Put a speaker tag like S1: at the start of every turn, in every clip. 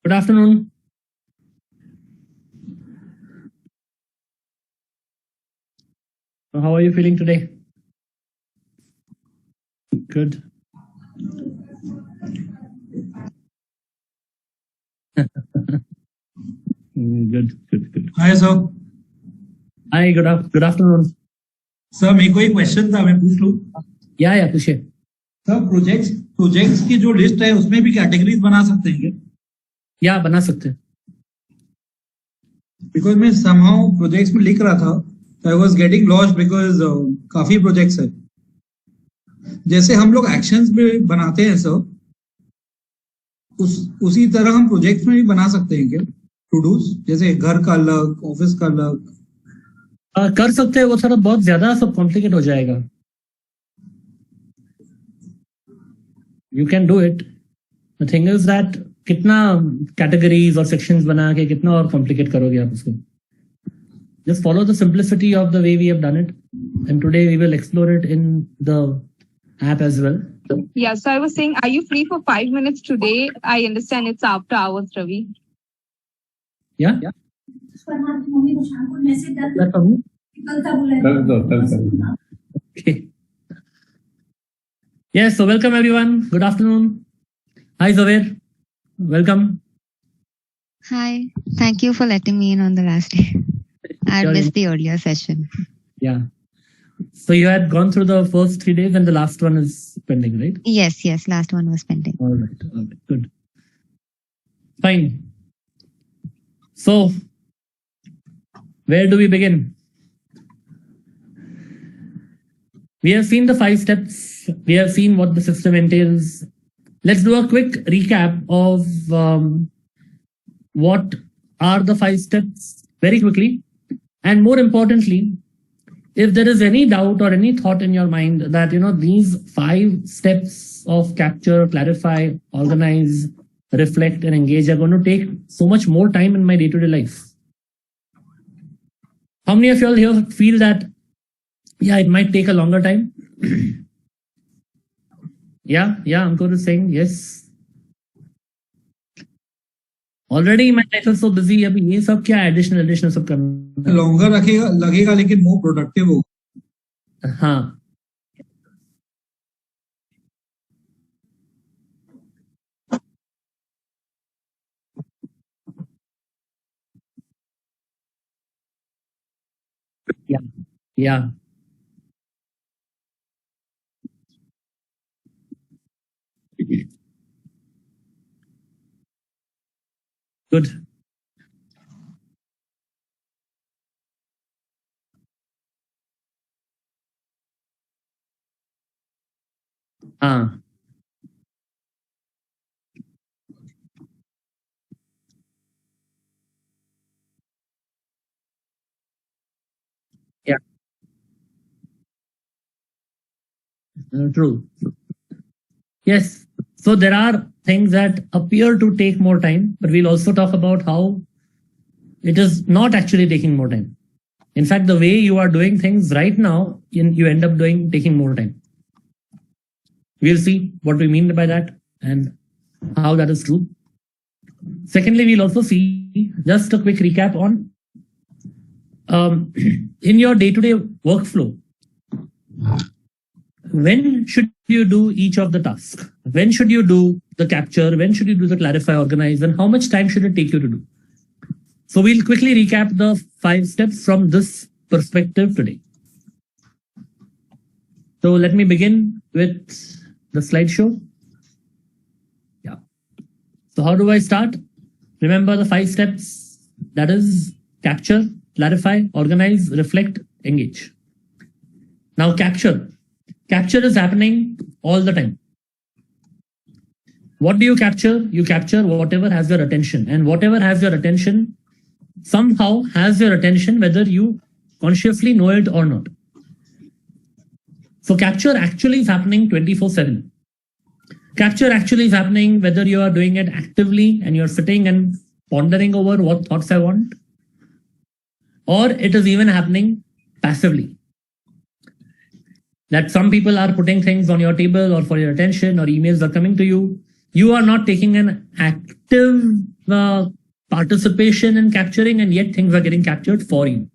S1: Good afternoon. So how are you feeling today? Good. Good.
S2: Hi sir.
S1: Hi, good afternoon.
S2: Sir मेरे को एक question था, मैं पूछ लूं.
S1: Yeah, पूछिए.
S2: सर प्रोजेक्ट्स की जो लिस्ट है उसमें भी कैटेगरीज बना सकते हैं क्या?
S1: या बना सकते हैं.
S2: बिकॉज मैं समहाउ प्रोजेक्ट्स में लिख रहा था, I was getting lost because काफी प्रोजेक्ट्स है. जैसे हम लोग एक्शंस में बनाते हैं सर, उसी तरह हम प्रोजेक्ट्स में भी बना सकते हैं क्या टू डूज? जैसे घर का अलग, ऑफिस का अलग.
S1: कर सकते हैं. वो थोड़ा बहुत ज्यादा सब कॉम्प्लिकेट हो जाएगा. You can do it. The thing is that कितना कैटेगरीज और सेक्शंस बना के कितना और कॉम्प्लिकेट करोगे आप उसको. Just follow the simplicity of the way we have done it, and today we will explore it in the app as well.
S3: Yeah, so I was saying, are you free for 5 minutes today? I understand it's after hours, Ravi.
S1: Yeah. Okay. Yes, so welcome everyone. Good afternoon. Hi Zaver. Welcome.
S4: Hi, thank you for letting me in on the last day. I
S1: Sure.
S4: missed the earlier session.
S1: Yeah. So you had gone through the first 3 days and the last one is pending, right?
S4: Yes, last one was pending.
S1: All right. Good. Fine. So, where do we begin? We have seen the 5 steps. We have seen what the system entails. Let's do a quick recap of what are the 5 steps very quickly. And more importantly, if there is any doubt or any thought in your mind that, these 5 steps of capture, clarify, organize, reflect, and engage are going to take so much more time in my day-to-day life. How many of you all here feel that, yeah, it might take a longer time? Yeah, Ankur is saying yes. Already my life is so busy. अभी ये सब क्या additional सब करना है?
S2: Longer लगेगा लेकिन more productive हो.
S1: हाँ. Yeah. Good. Yeah. True. Yes. So there are things that appear to take more time, but we'll also talk about how it is not actually taking more time. In fact, the way you are doing things right now, you end up taking more time. We'll see what we mean by that and how that is true. Secondly, we'll also see just a quick recap on in your day-to-day workflow, when should you do each of the tasks? When should you do the capture? When should you do the clarify, organize? And how much time should it take you to do? So we'll quickly recap the 5 steps from this perspective today. So let me begin with the slideshow. Yeah. So how do I start? Remember the 5 steps. That is capture, clarify, organize, reflect, engage. Now capture. Capture is happening all the time. What do you capture? You capture whatever has your attention, and whatever has your attention somehow has your attention whether you consciously know it or not. So capture actually is happening 24/7. Capture actually is happening whether you are doing it actively and you're sitting and pondering over what thoughts I want, or it is even happening passively. That some people are putting things on your table or for your attention, or emails are coming to you. You are not taking an active participation in capturing, and yet things are getting captured for you.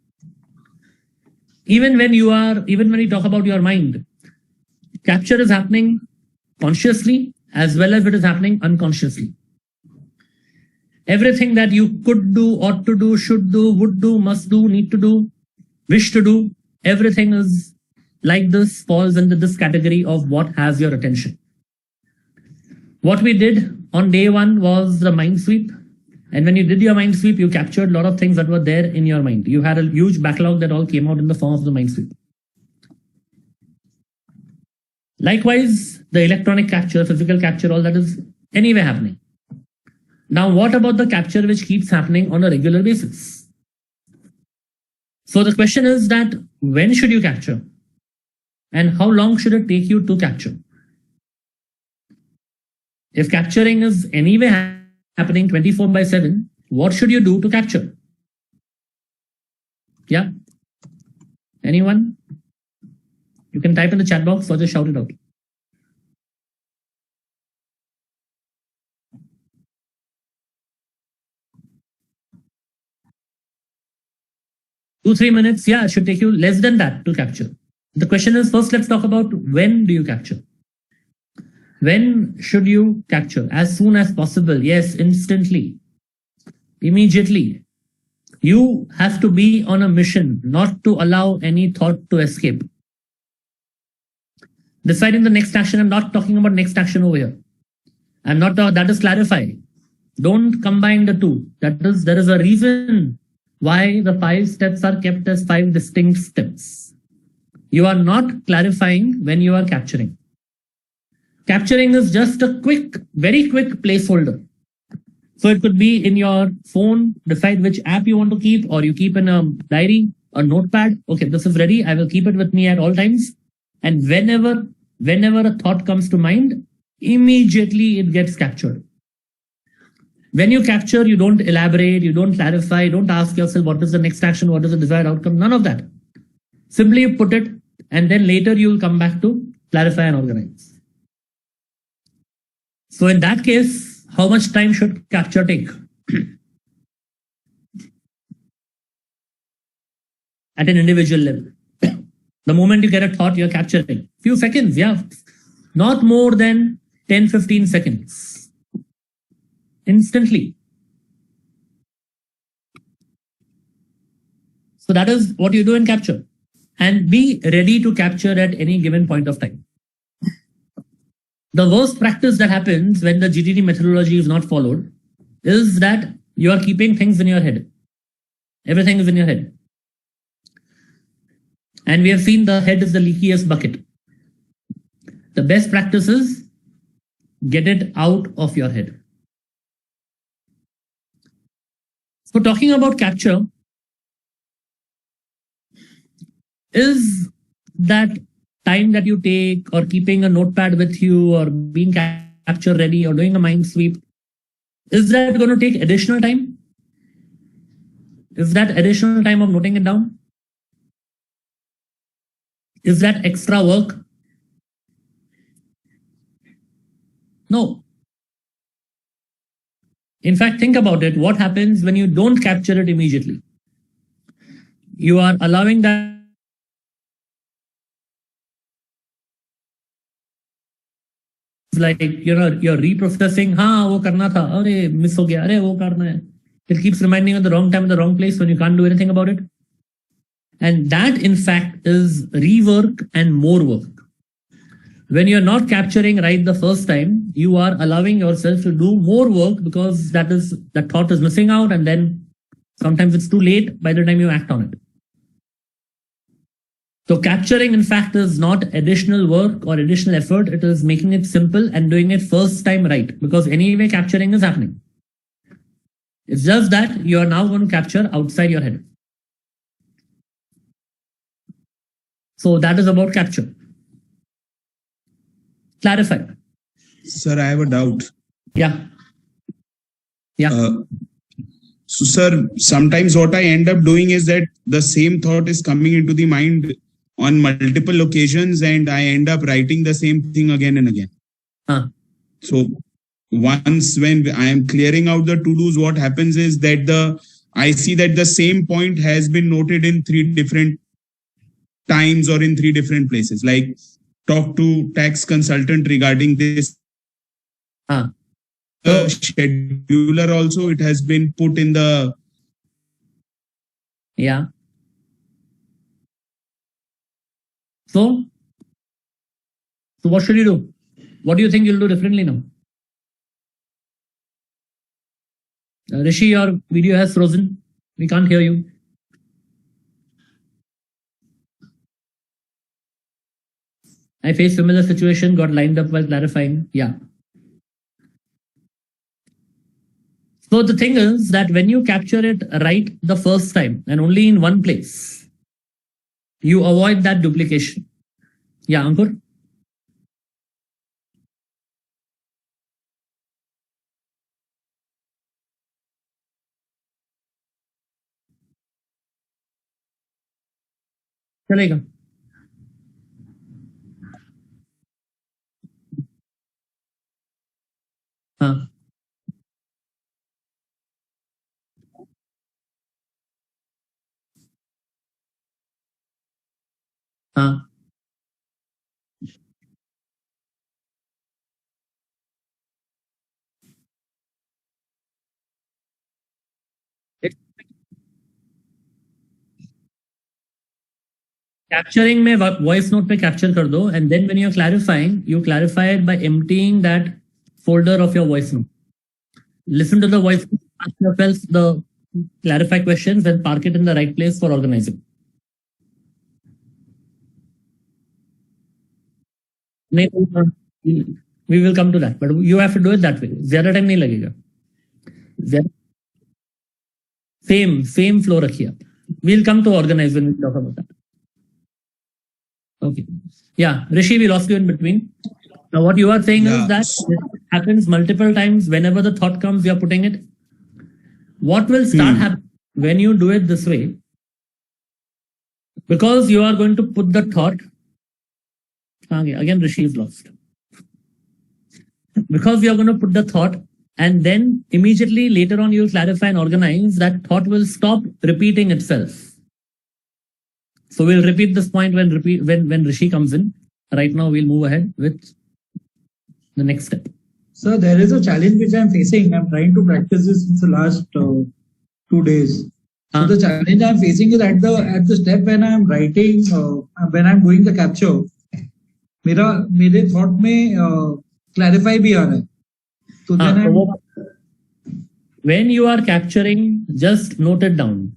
S1: Even when we talk about your mind, capture is happening consciously as well as it is happening unconsciously. Everything that you could do, ought to do, should do, would do, must do, need to do, wish to do, everything is like this, falls into this category of what has your attention. What we did on day one was the mind sweep. And when you did your mind sweep, you captured a lot of things that were there in your mind. You had a huge backlog that all came out in the form of the mind sweep. Likewise, the electronic capture, physical capture, all that is anyway happening. Now, what about the capture which keeps happening on a regular basis? So the question is that when should you capture? And how long should it take you to capture? If capturing is anyway happening 24/7, what should you do to capture? Yeah? Anyone? You can type in the chat box or just shout it out. Two, 3 minutes. Yeah, it should take you less than that to capture. The question is, first, let's talk about when do you capture? When should you capture? As soon as possible. Yes, instantly. Immediately. You have to be on a mission, not to allow any thought to escape. Deciding the next action, I'm not talking about next action over here. I'm not, that is clarify. Don't combine the two. There is a reason why the 5 steps are kept as 5 distinct steps. You are not clarifying when you are capturing. Capturing is just a very quick placeholder. So it could be in your phone, decide which app you want to keep, or you keep in a diary, a notepad. Okay, this is ready. I will keep it with me at all times. And whenever a thought comes to mind, immediately it gets captured. When you capture, you don't elaborate, you don't clarify, you don't ask yourself what is the next action, what is the desired outcome, none of that. Simply put it, and then later you will come back to clarify and organize. So in that case, how much time should capture take? At an individual level. The moment you get a thought, you're capturing. Few seconds, yeah. Not more than 10-15 seconds. Instantly. So that is what you do in capture. And be ready to capture at any given point of time. The worst practice that happens when the GTD methodology is not followed is that you are keeping things in your head. Everything is in your head. And we have seen the head is the leakiest bucket. The best practice is get it out of your head. So talking about capture, is that time that you take, or keeping a notepad with you, or being capture ready, or doing a mind sweep, is that going to take additional time? Is that additional time of noting it down? Is that extra work? No. In fact, think about it. What happens when you don't capture it immediately? You are allowing that like, you're reprocessing. हाँ वो करना था, अरे miss हो गया, अरे वो करना है. It keeps reminding you at the wrong time, in the wrong place, when you can't do anything about it. And that, in fact, is rework and more work. When you're not capturing right the first time, you are allowing yourself to do more work, because that thought is missing out, and then sometimes it's too late by the time you act on it. So capturing, in fact, is not additional work or additional effort. It is making it simple and doing it first time right, because anyway capturing is happening. It's just that you are now going to capture outside your head. So that is about capture. Clarify.
S5: Sir, I have a doubt.
S1: Yeah.
S5: So, sir, sometimes what I end up doing is that the same thought is coming into the mind on multiple occasions, and I end up writing the same thing again and again.
S1: Huh.
S5: So once when I am clearing out the to-dos, what happens is that I see that the same point has been noted in 3 different times or in 3 different places. Like talk to tax consultant regarding this.
S1: Ah.
S5: The scheduler also, it has been put in the.
S1: Yeah. So what should you do? What do you think you'll do differently now? Rishi, your video has frozen. We can't hear you. I faced similar situation, got lined up while clarifying. Yeah. So the thing is that when you capture it right the first time and only in one place, you avoid that duplication. Yeah, Ankur? चलेगा. हाँ. हाँ. Capturing में voice note पे capture कर दो, and then when you're clarifying, you clarify it by emptying that folder of your voice note. Listen to the voice, ask yourself the clarify questions, and park it in the right place for organizing. We will come to that, but you have to do it that way. ज़्यादा time नहीं लगेगा. Same flow रखिए. We'll come to organize when we talk about that. Okay. Yeah, Rishi, we lost you in between. Now, what you are saying is that it happens multiple times. Whenever the thought comes, you are putting it. What will start happening when you do it this way? Because you are going to put the thought. Okay, again, Rishi is lost. Because you are going to put the thought, and then immediately later on, you'll clarify and organize. That thought will stop repeating itself. So we'll repeat this point when Rishi comes in. Right now, we'll move ahead with the next step.
S2: Sir, there is a challenge which I'm facing. I'm trying to practice this since the last 2 days. So the challenge I'm facing is at the step when I'm writing, when I'm doing the capture, मेरे thought में clarify भी आ रहा है. So then
S1: when you are capturing, just note it down.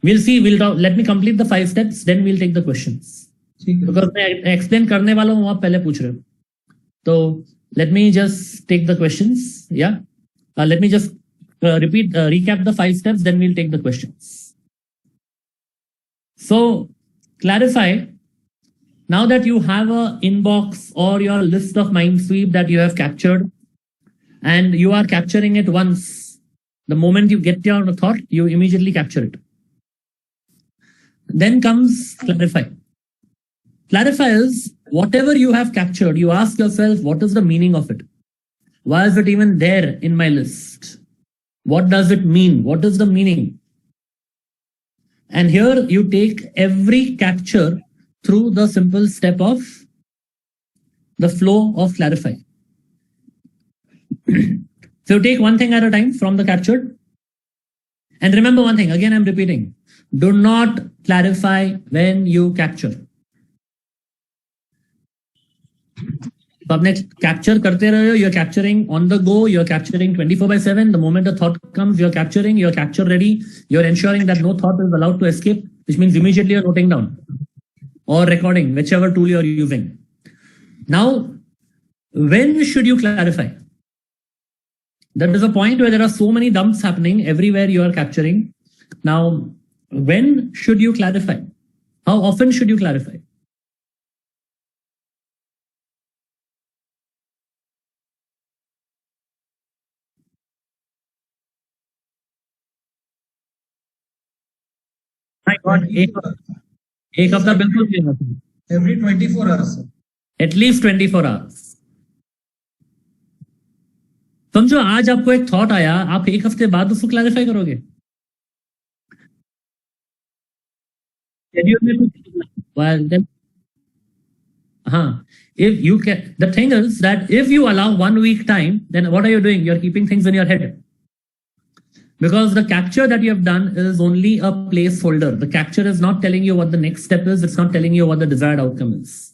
S1: We'll see. Let me complete the 5 steps. Then we'll take the questions. Because मैं explain करने वाला हूँ, आप पहले पूछ रहे हो. So let me just take the questions. Yeah. Let me just recap the 5 steps. Then we'll take the questions. So clarify. Now that you have a inbox or your list of Mindsweep that you have captured, and you are capturing it once, the moment you get your thought, you immediately capture it. Then comes clarify. Clarify is whatever you have captured, you ask yourself, what is the meaning of it? Why is it even there in my list? What does it mean? What is the meaning? And here you take every capture through the simple step of the flow of clarify. So take one thing at a time from the captured. And remember one thing, again I'm repeating, do not clarify when you capture. तो आपने capture करते रहे हो, you're capturing on the go, you're capturing 24/7. The moment a thought comes, you're capturing, you're capture ready, you're ensuring that no thought is allowed to escape, which means immediately you're noting down or recording, whichever tool you're using. Now, when should you clarify? There is a point where there are so many dumps happening everywhere you are capturing. Now, when should you clarify? How often should you clarify? My God, एक हफ्ता बिल्कुल भी नहीं.
S2: Every 24 hours.
S1: At least 24 hours. समझो आज आपको एक thought आया, आप एक हफ्ते बाद उसको क्लैरिफाई करोगे. Schedule में कुछ, well, then, if you can, the thing is that if you allow 1 week time, then what are you doing? You're keeping things in your head. Because the capture that you have done is only a placeholder. The capture is not telling you what the next step is. It's not telling you what the desired outcome is.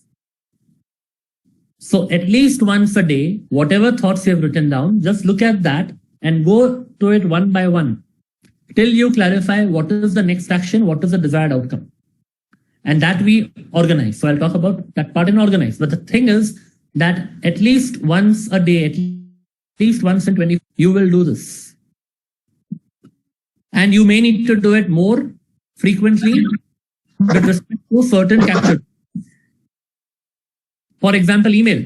S1: So at least once a day, whatever thoughts you have written down, just look at that and go to it one by one till you clarify what is the next action, what is the desired outcome. And that we organize. So I'll talk about that part in organize. But the thing is that at least once a day, at least once in 20, you will do this. And you may need to do it more frequently with respect to certain capture. For example, email.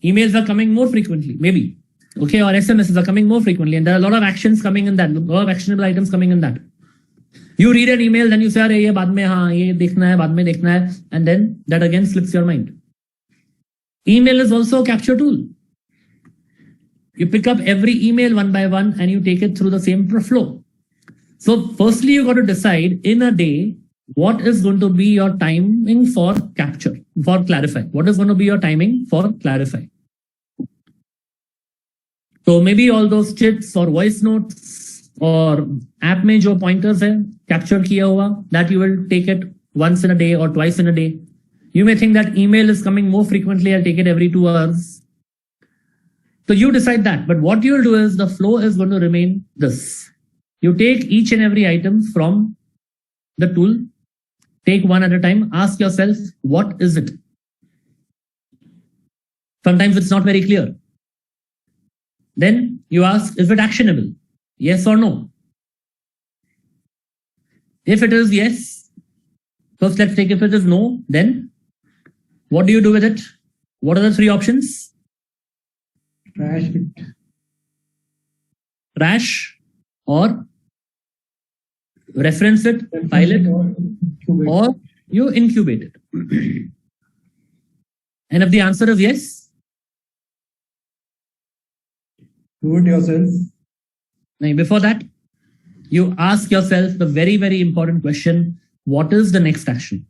S1: Emails are coming more frequently, maybe. Okay, or SMSs are coming more frequently. And there are a lot of actions coming in that, a lot of actionable items coming in that. You read an email, then you say, "Arey, ye baad mein, haan, ye dekhna hai, baad mein dekhna hai," and then that again slips your mind. Email is also a capture tool. You pick up every email one by one and you take it through the same flow. So firstly, you got to decide in a day, what is going to be your timing for capture, for clarify? What is going to be your timing for clarify? So maybe all those chits or voice notes or app mein jo pointers hai, capture kiya hua, that you will take it once in a day or twice in a day. You may think that email is coming more frequently, I'll take it every 2 hours. So you decide that, but what you will do is the flow is going to remain this. You take each and every item from the tool, take one at a time, ask yourself, what is it? Sometimes it's not very clear. Then you ask, is it actionable? Yes or no? If it is yes, first let's take if it is no, then what do you do with it? What are the 3 options?
S2: Trash it.
S1: Trash or reference it, file it, or you incubate it. And if the answer is yes,
S2: Do it yourself.
S1: before that, you ask yourself the very, very important question, what is the next action?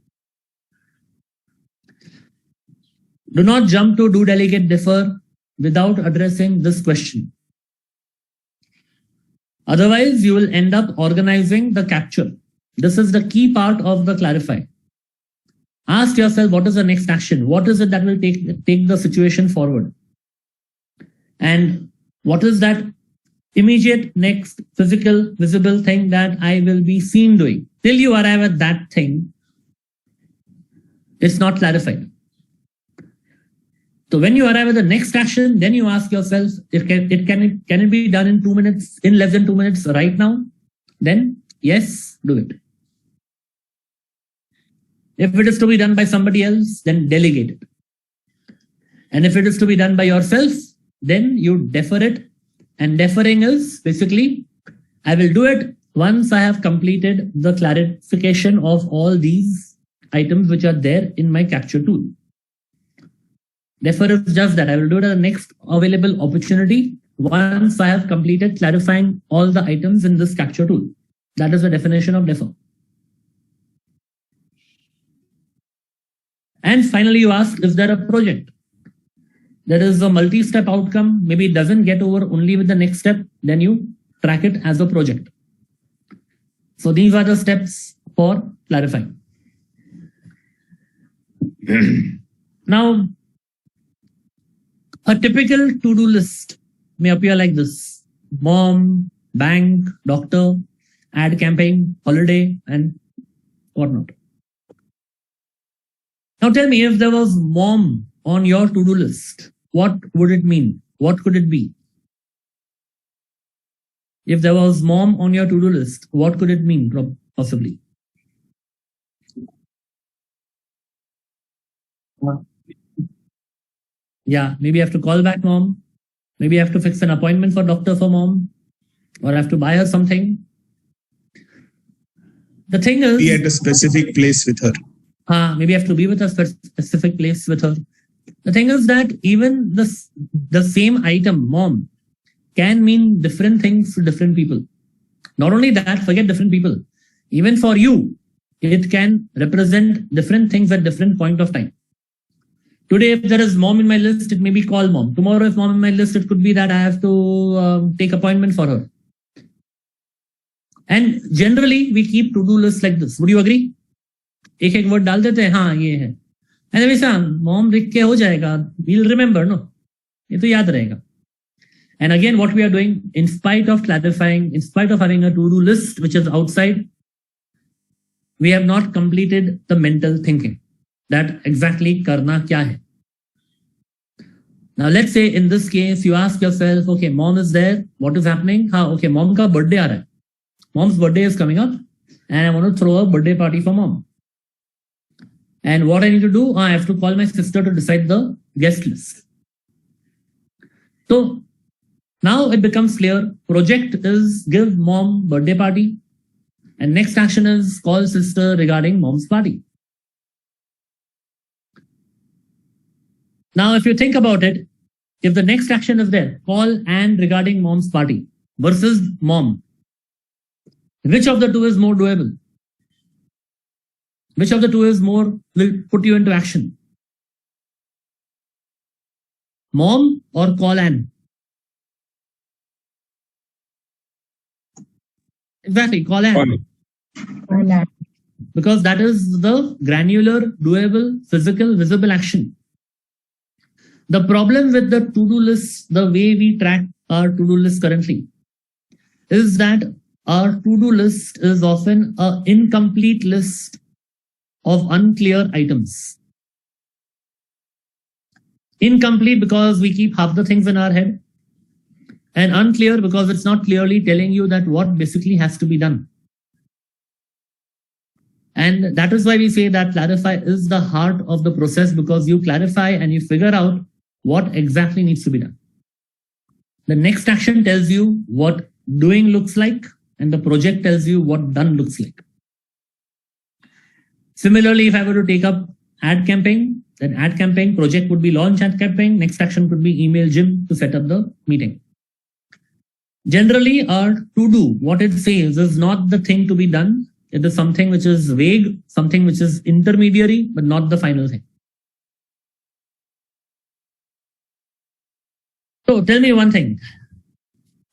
S1: Do not jump to do, delegate, defer without addressing this question. Otherwise, you will end up organizing the capture. This is the key part of the clarify. Ask yourself, what is the next action? What is it that will take the situation forward? And what is that immediate next physical, visible thing that I will be seen doing? Till you arrive at that thing, it's not clarified. So when you arrive at the next action, then you ask yourself, can it be done in 2 minutes, in less than 2 minutes right now? Then yes, do it. If it is to be done by somebody else, then delegate it. And if it is to be done by yourself, then you defer it. And deferring is basically, I will do it once I have completed the clarification of all these items which are there in my capture tool. Defer is just that. I will do it at the next available opportunity once I have completed clarifying all the items in this capture tool. That is the definition of defer. And finally, you ask, is there a project? There is a multi-step outcome. Maybe it doesn't get over only with the next step. Then you track it as a project. So these are the steps for clarifying. Now, a typical to-do list may appear like this: mom, bank, doctor, ad campaign, holiday, and whatnot. Now tell me, if there was mom on your to-do list, what would it mean? What could it be? If there was mom on your to-do list, what could it mean possibly? Yeah, maybe I have to call back mom. Maybe I have to fix an appointment for doctor for mom, or I have to buy her something. The thing is,
S5: Be at a specific place with her.
S1: maybe I have to be with a specific place with her. The thing is that even the same item, mom, can mean different things to different people. Not only that, forget different people. Even for you, it can represent different things at different point of time. Today, if there is mom in my list, it may be call mom. Tomorrow, if mom in my list, it could be that I have to take appointment for her. And generally, we keep to-do lists like this. Would you agree? एक एक word डाल देते हैं, हाँ ये है. And then we say, mom लिख के हो जाएगा. We'll remember, no? ये तो याद रहेगा. And again, what we are doing, in spite of clarifying, in spite of having a to-do list which is outside, we have not completed the mental thinking. That exactly karna kya hai. Now let's say in this case, you ask yourself, okay, mom is there. What is happening? Okay, mom ka birthday aa raha hai. Mom's birthday is coming up and I want to throw a birthday party for mom. And what I need to do, I have to call my sister to decide the guest list. So now it becomes clear. Project is give mom birthday party. And next action is call sister regarding mom's party. Now, if you think about it, if the next action is there, call and regarding mom's party versus mom, which of the two is more doable? Which of the two is more will put you into action? Mom or call and? Exactly, call and. Because that is the granular, doable, physical, visible action. The problem with the to-do list, the way we track our to-do list currently, is that our to-do list is often an incomplete list of unclear items. Incomplete because we keep half the things in our head, and unclear because it's not clearly telling you that what basically has to be done. And that is why we say that clarify is the heart of the process, because you clarify and you figure out what exactly needs to be done. The next action tells you what doing looks like, and the project tells you what done looks like. Similarly, if I were to take up ad campaign, then ad campaign project would be launch ad campaign. Next action could be email Jim to set up the meeting. Generally, our to do, what it says is not the thing to be done. It is something which is vague, something which is intermediary, but not the final thing. So tell me one thing.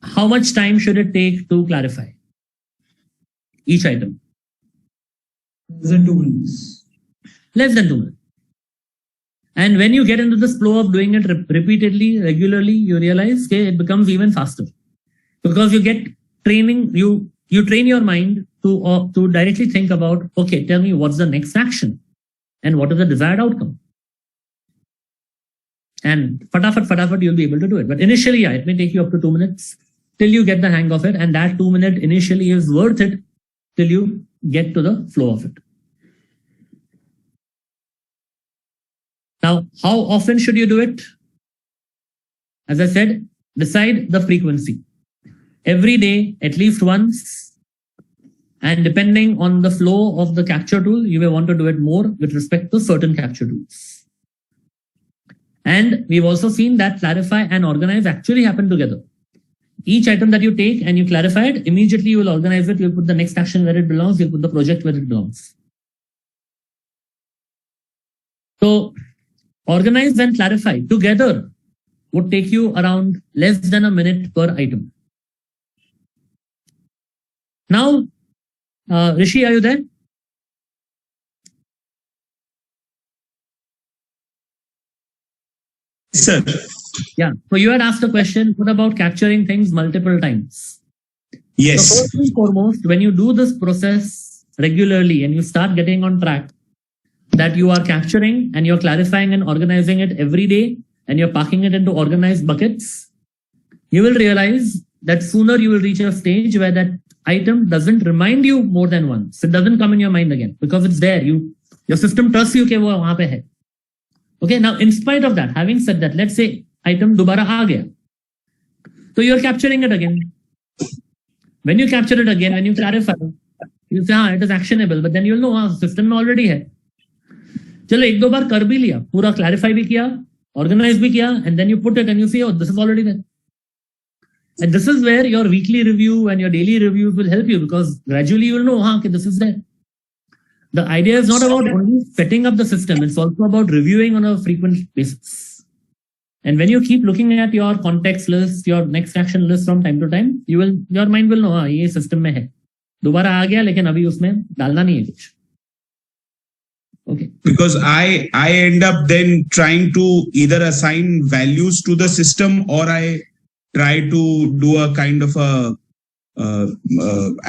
S1: How much time should it take to clarify each item?
S2: Less than 2 minutes.
S1: Less than 2 minutes. And when you get into this flow of doing it repeatedly, regularly, you realize it becomes even faster. Because you get training, you train your mind to directly think about, okay, tell me what's the next action and what is the desired outcome. And fatafat, you'll be able to do it. But initially, yeah, it may take you up to 2 minutes till you get the hang of it. And that 2 minute initially is worth it till you get to the flow of it. Now, how often should you do it? As I said, decide the frequency. Every day, at least once. And depending on the flow of the capture tool, you may want to do it more with respect to certain capture tools. And we've also seen that clarify and organize actually happen together. Each item that you take and you clarify it, immediately you will organize it. You'll put the next action where it belongs. You'll put the project where it belongs. So organize and clarify together would take you around less than a minute per item. Now, Rishi, are you there?
S5: Sir.
S1: Yeah. So you had asked a question, what about capturing things multiple times?
S5: Yes.
S1: So first and foremost, when you do this process regularly and you start getting on track, that you are capturing and you're clarifying and organizing it every day, and you're packing it into organized buckets, you will realize that sooner you will reach a stage where that item doesn't remind you more than once. It doesn't come in your mind again because it's there. Your system trusts you कि वो वहाँ पे है. Okay, now in spite of that, having said that, let's say item दोबारा आ गया. So you're capturing it again. When you capture it again, when you clarify, you say, it is actionable, but then you'll know, system में already है. चलो एक दो बार कर भी लिया, पूरा क्लैरिफाई भी किया, ऑर्गेनाइज भी किया, and then you put it and you see, oh, this is already there. And this is where your weekly review and your daily reviews will help you, because gradually you will know, okay, this is there. The idea is not about only setting up the system, it's also about reviewing on a frequent basis. And when you keep looking at your context list, your next action list from time to time, your mind will know, हाँ ये system में है, दोबारा आ गया लेकिन अभी उसमें डालना नहीं है कुछ. Okay.
S5: Because I end up then trying to either assign values to the system, or I try to do a kind of a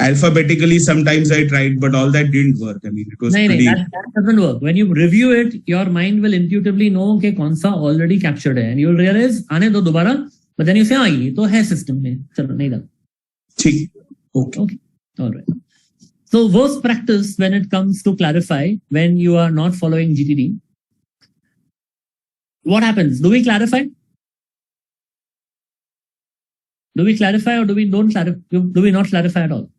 S5: alphabetically. Sometimes I tried, but all that didn't work. I mean, it was pretty...
S1: that doesn't work. When you review it, your mind will intuitively know कि कौन सा already captured है, and you'll realize आने दो दोबारा, but then you say, हाँ ये तो है system में, चलो नहीं डाल.
S5: ठीक. Okay.
S1: All right. So worst practice when it comes to clarify when you are not following GTD. What happens? Do we clarify? Do we clarify or do we not clarify at all?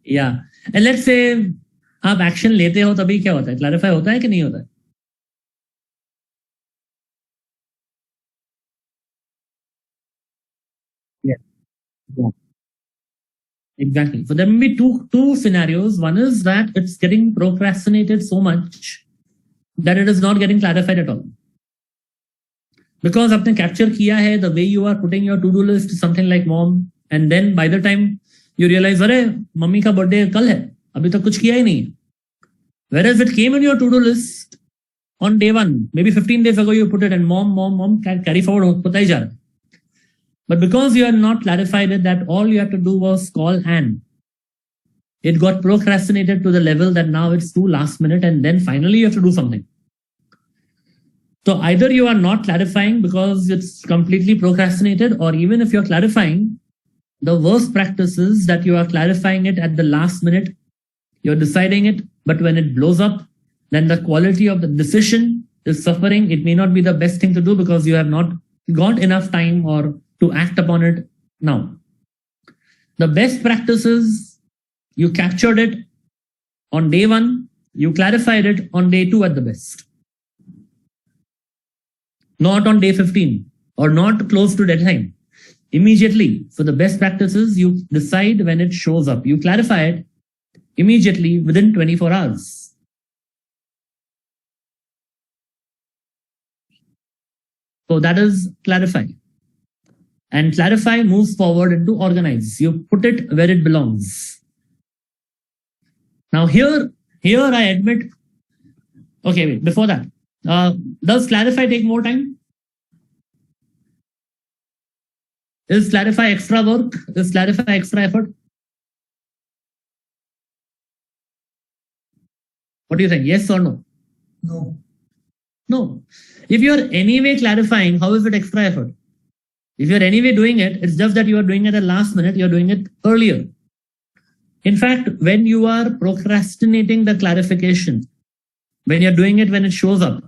S1: Yeah. And let's say आप action लेते हो तभी क्या होता है? Clarify होता है कि नहीं होता है? Yeah. Exactly. So there may be two scenarios. One is that it's getting procrastinated so much that it is not getting clarified at all. Because आपने capture किया है, the way you are putting your to-do list is something like mom, and then by the time you realize, अरे mummy का birthday कल है, अभी तक कुछ किया ही नहीं. Whereas it came in your to-do list on day one, maybe 15 days ago you put it, and mom carry forward होता ही जा रहा है. But because you are not clarified it, that all you have to do was call Anne. It got procrastinated to the level that now it's too last minute, and then finally you have to do something. So either you are not clarifying because it's completely procrastinated, or even if you're clarifying, the worst practice is that you are clarifying it at the last minute. You're deciding it, but when it blows up, then the quality of the decision is suffering. It may not be the best thing to do because you have not got enough time or to act upon it now. The best practice is you captured it on day one, you clarified it on day 2 at the best. Not on day 15 or not close to deadline. Immediately. So the best practice is you decide when it shows up. You clarify it immediately within 24 hours. So that is clarify. And clarify moves forward into organize. You put it where it belongs. Now here I admit, okay, wait, before that, does clarify take more time? Is clarify extra work? Is clarify extra effort? What do you think? Yes or no?
S2: No.
S1: No. If you are anyway clarifying, how is it extra effort? If you're anyway doing it, it's just that you are doing it at the last minute, you're doing it earlier. In fact, when you are procrastinating the clarification, when you're doing it when it shows up,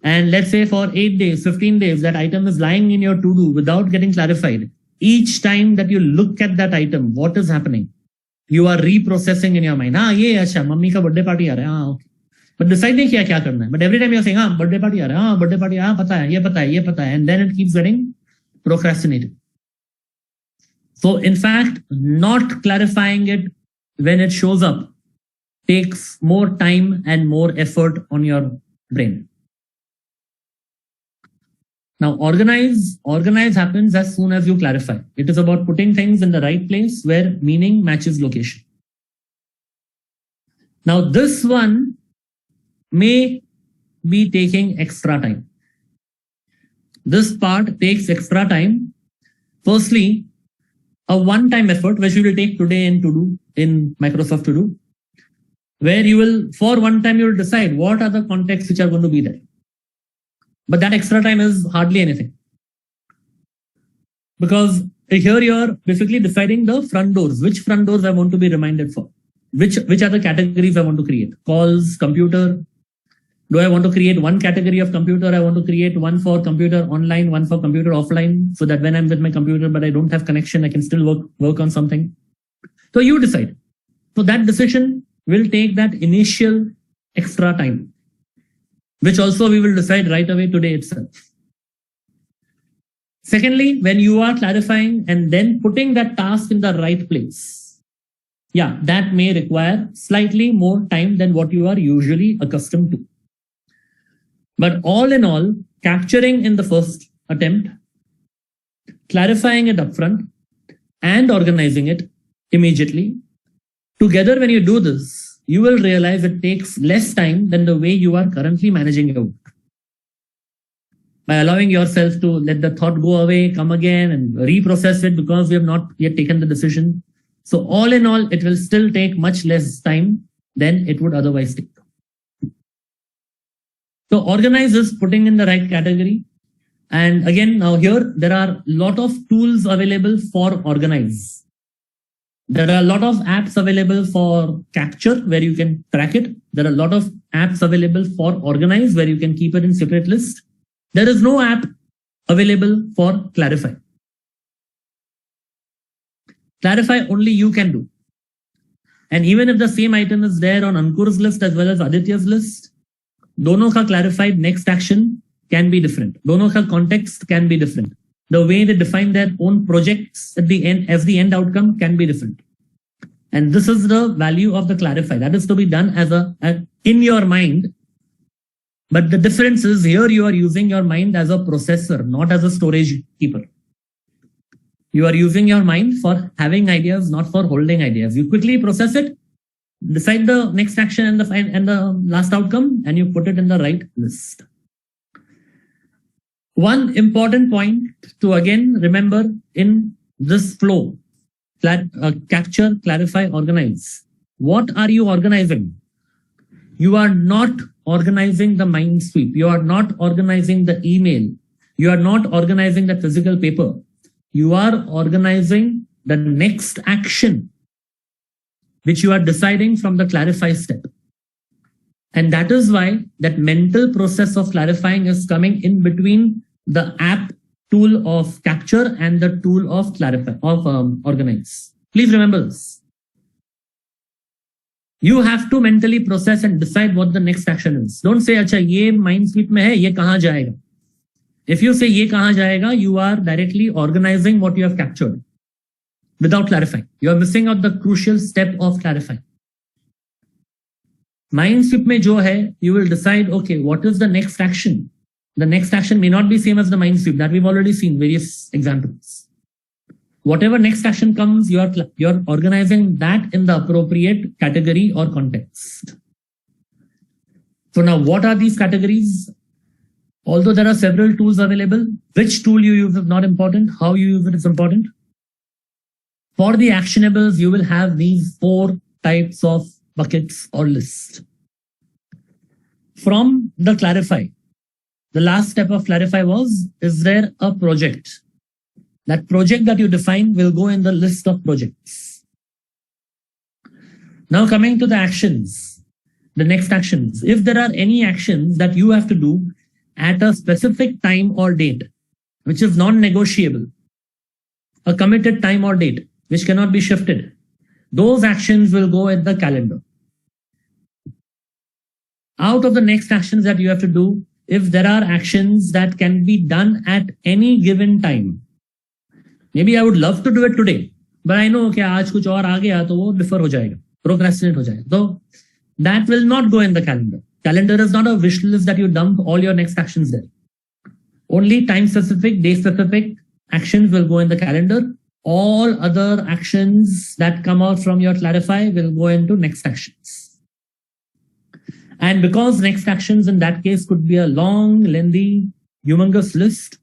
S1: and let's say for 8 days, 15 days, that item is lying in your to-do without getting clarified, each time that you look at that item, what is happening? You are reprocessing in your mind. ये अच्छा, mummy का birthday party आ रहा है, okay. But decide नहीं किया क्या करना है. But every time you're saying, birthday party आ रहा है, birthday party, पता है, ये पता है. And then it keeps getting procrastinated. So in fact, not clarifying it when it shows up takes more time and more effort on your brain. Now organize happens as soon as you clarify. It is about putting things in the right place where meaning matches location. Now this one may be taking extra time. This part takes extra time. Firstly, a one-time effort which you will take today in To-Do, in Microsoft To-Do, where you will, for one time, you will decide what are the contexts which are going to be there. But that extra time is hardly anything. Because here you are basically deciding the front doors, which front doors I want to be reminded for, which are the categories I want to create, calls, computer, Do I want to create one category of computer? I want to create one for computer online, one for computer offline, so that when I'm with my computer, but I don't have connection, I can still work on something. So you decide. So that decision will take that initial extra time, which also we will decide right away today itself. Secondly, when you are clarifying and then putting that task in the right place, yeah, that may require slightly more time than what you are usually accustomed to. But all in all, capturing in the first attempt, clarifying it upfront, and organizing it immediately, together when you do this, you will realize it takes less time than the way you are currently managing your work. By allowing yourself to let the thought go away, come again, and reprocess it because we have not yet taken the decision. So all in all, it will still take much less time than it would otherwise take. So organize is putting in the right category. And again, now here, there are a lot of tools available for organize. There are a lot of apps available for capture where you can track it. There are a lot of apps available for organize where you can keep it in separate list. There is no app available for clarify. Clarify only you can do. And even if the same item is there on Ankur's list as well as Aditya's list, dono ka clarified next action can be different. Dono ka context can be different. The way they define their own projects at the end as the end outcome can be different. And this is the value of the clarify. That is to be done as in your mind. But the difference is here you are using your mind as a processor, not as a storage keeper. You are using your mind for having ideas, not for holding ideas. You quickly process it, decide the next action and the last outcome, and you put it in the right list. One important point to again remember in this flow, capture, clarify, organize. What are you organizing? You are not organizing the mind sweep. You are not organizing the email. You are not organizing the physical paper. You are organizing the next action, which you are deciding from the clarify step. And that is why that mental process of clarifying is coming in between the app tool of capture and the tool of clarify, of organize. Please remember this. You have to mentally process and decide what the next action is. Don't say, acha, ye mind sweep mein hai, ye kahan jayega. If you say ye kahan jayega, you are directly organizing what you have captured without clarifying. You are missing out the crucial step of clarifying. Mind sweep mein jo hai, you will decide, okay, what is the next action? The next action may not be same as the mind sweep. That we've already seen various examples. Whatever next action comes, you're organizing that in the appropriate category or context. So now what are these categories? Although there are several tools available, which tool you use is not important. How you use it is important. For the actionables, you will have these 4 types of buckets or list. From the clarify, the last step of clarify was, is there a project? That project that you define will go in the list of projects. Now coming to the actions, the next actions. If there are any actions that you have to do at a specific time or date, which is non-negotiable, a committed time or date, which cannot be shifted, those actions will go in the calendar. Out of the next actions that you have to do, if there are actions that can be done at any given time, maybe I would love to do it today, but I know कि आज कुछ और आ गया तो वो defer हो जाएगा, procrastinate हो जाएगा. So that will not go in the calendar. Calendar is not a wish list that you dump all your next actions there. Only time specific, day specific actions will go in the calendar. All other actions that come out from your clarify will go into next actions. And because next actions in that case could be a long, lengthy, humongous list,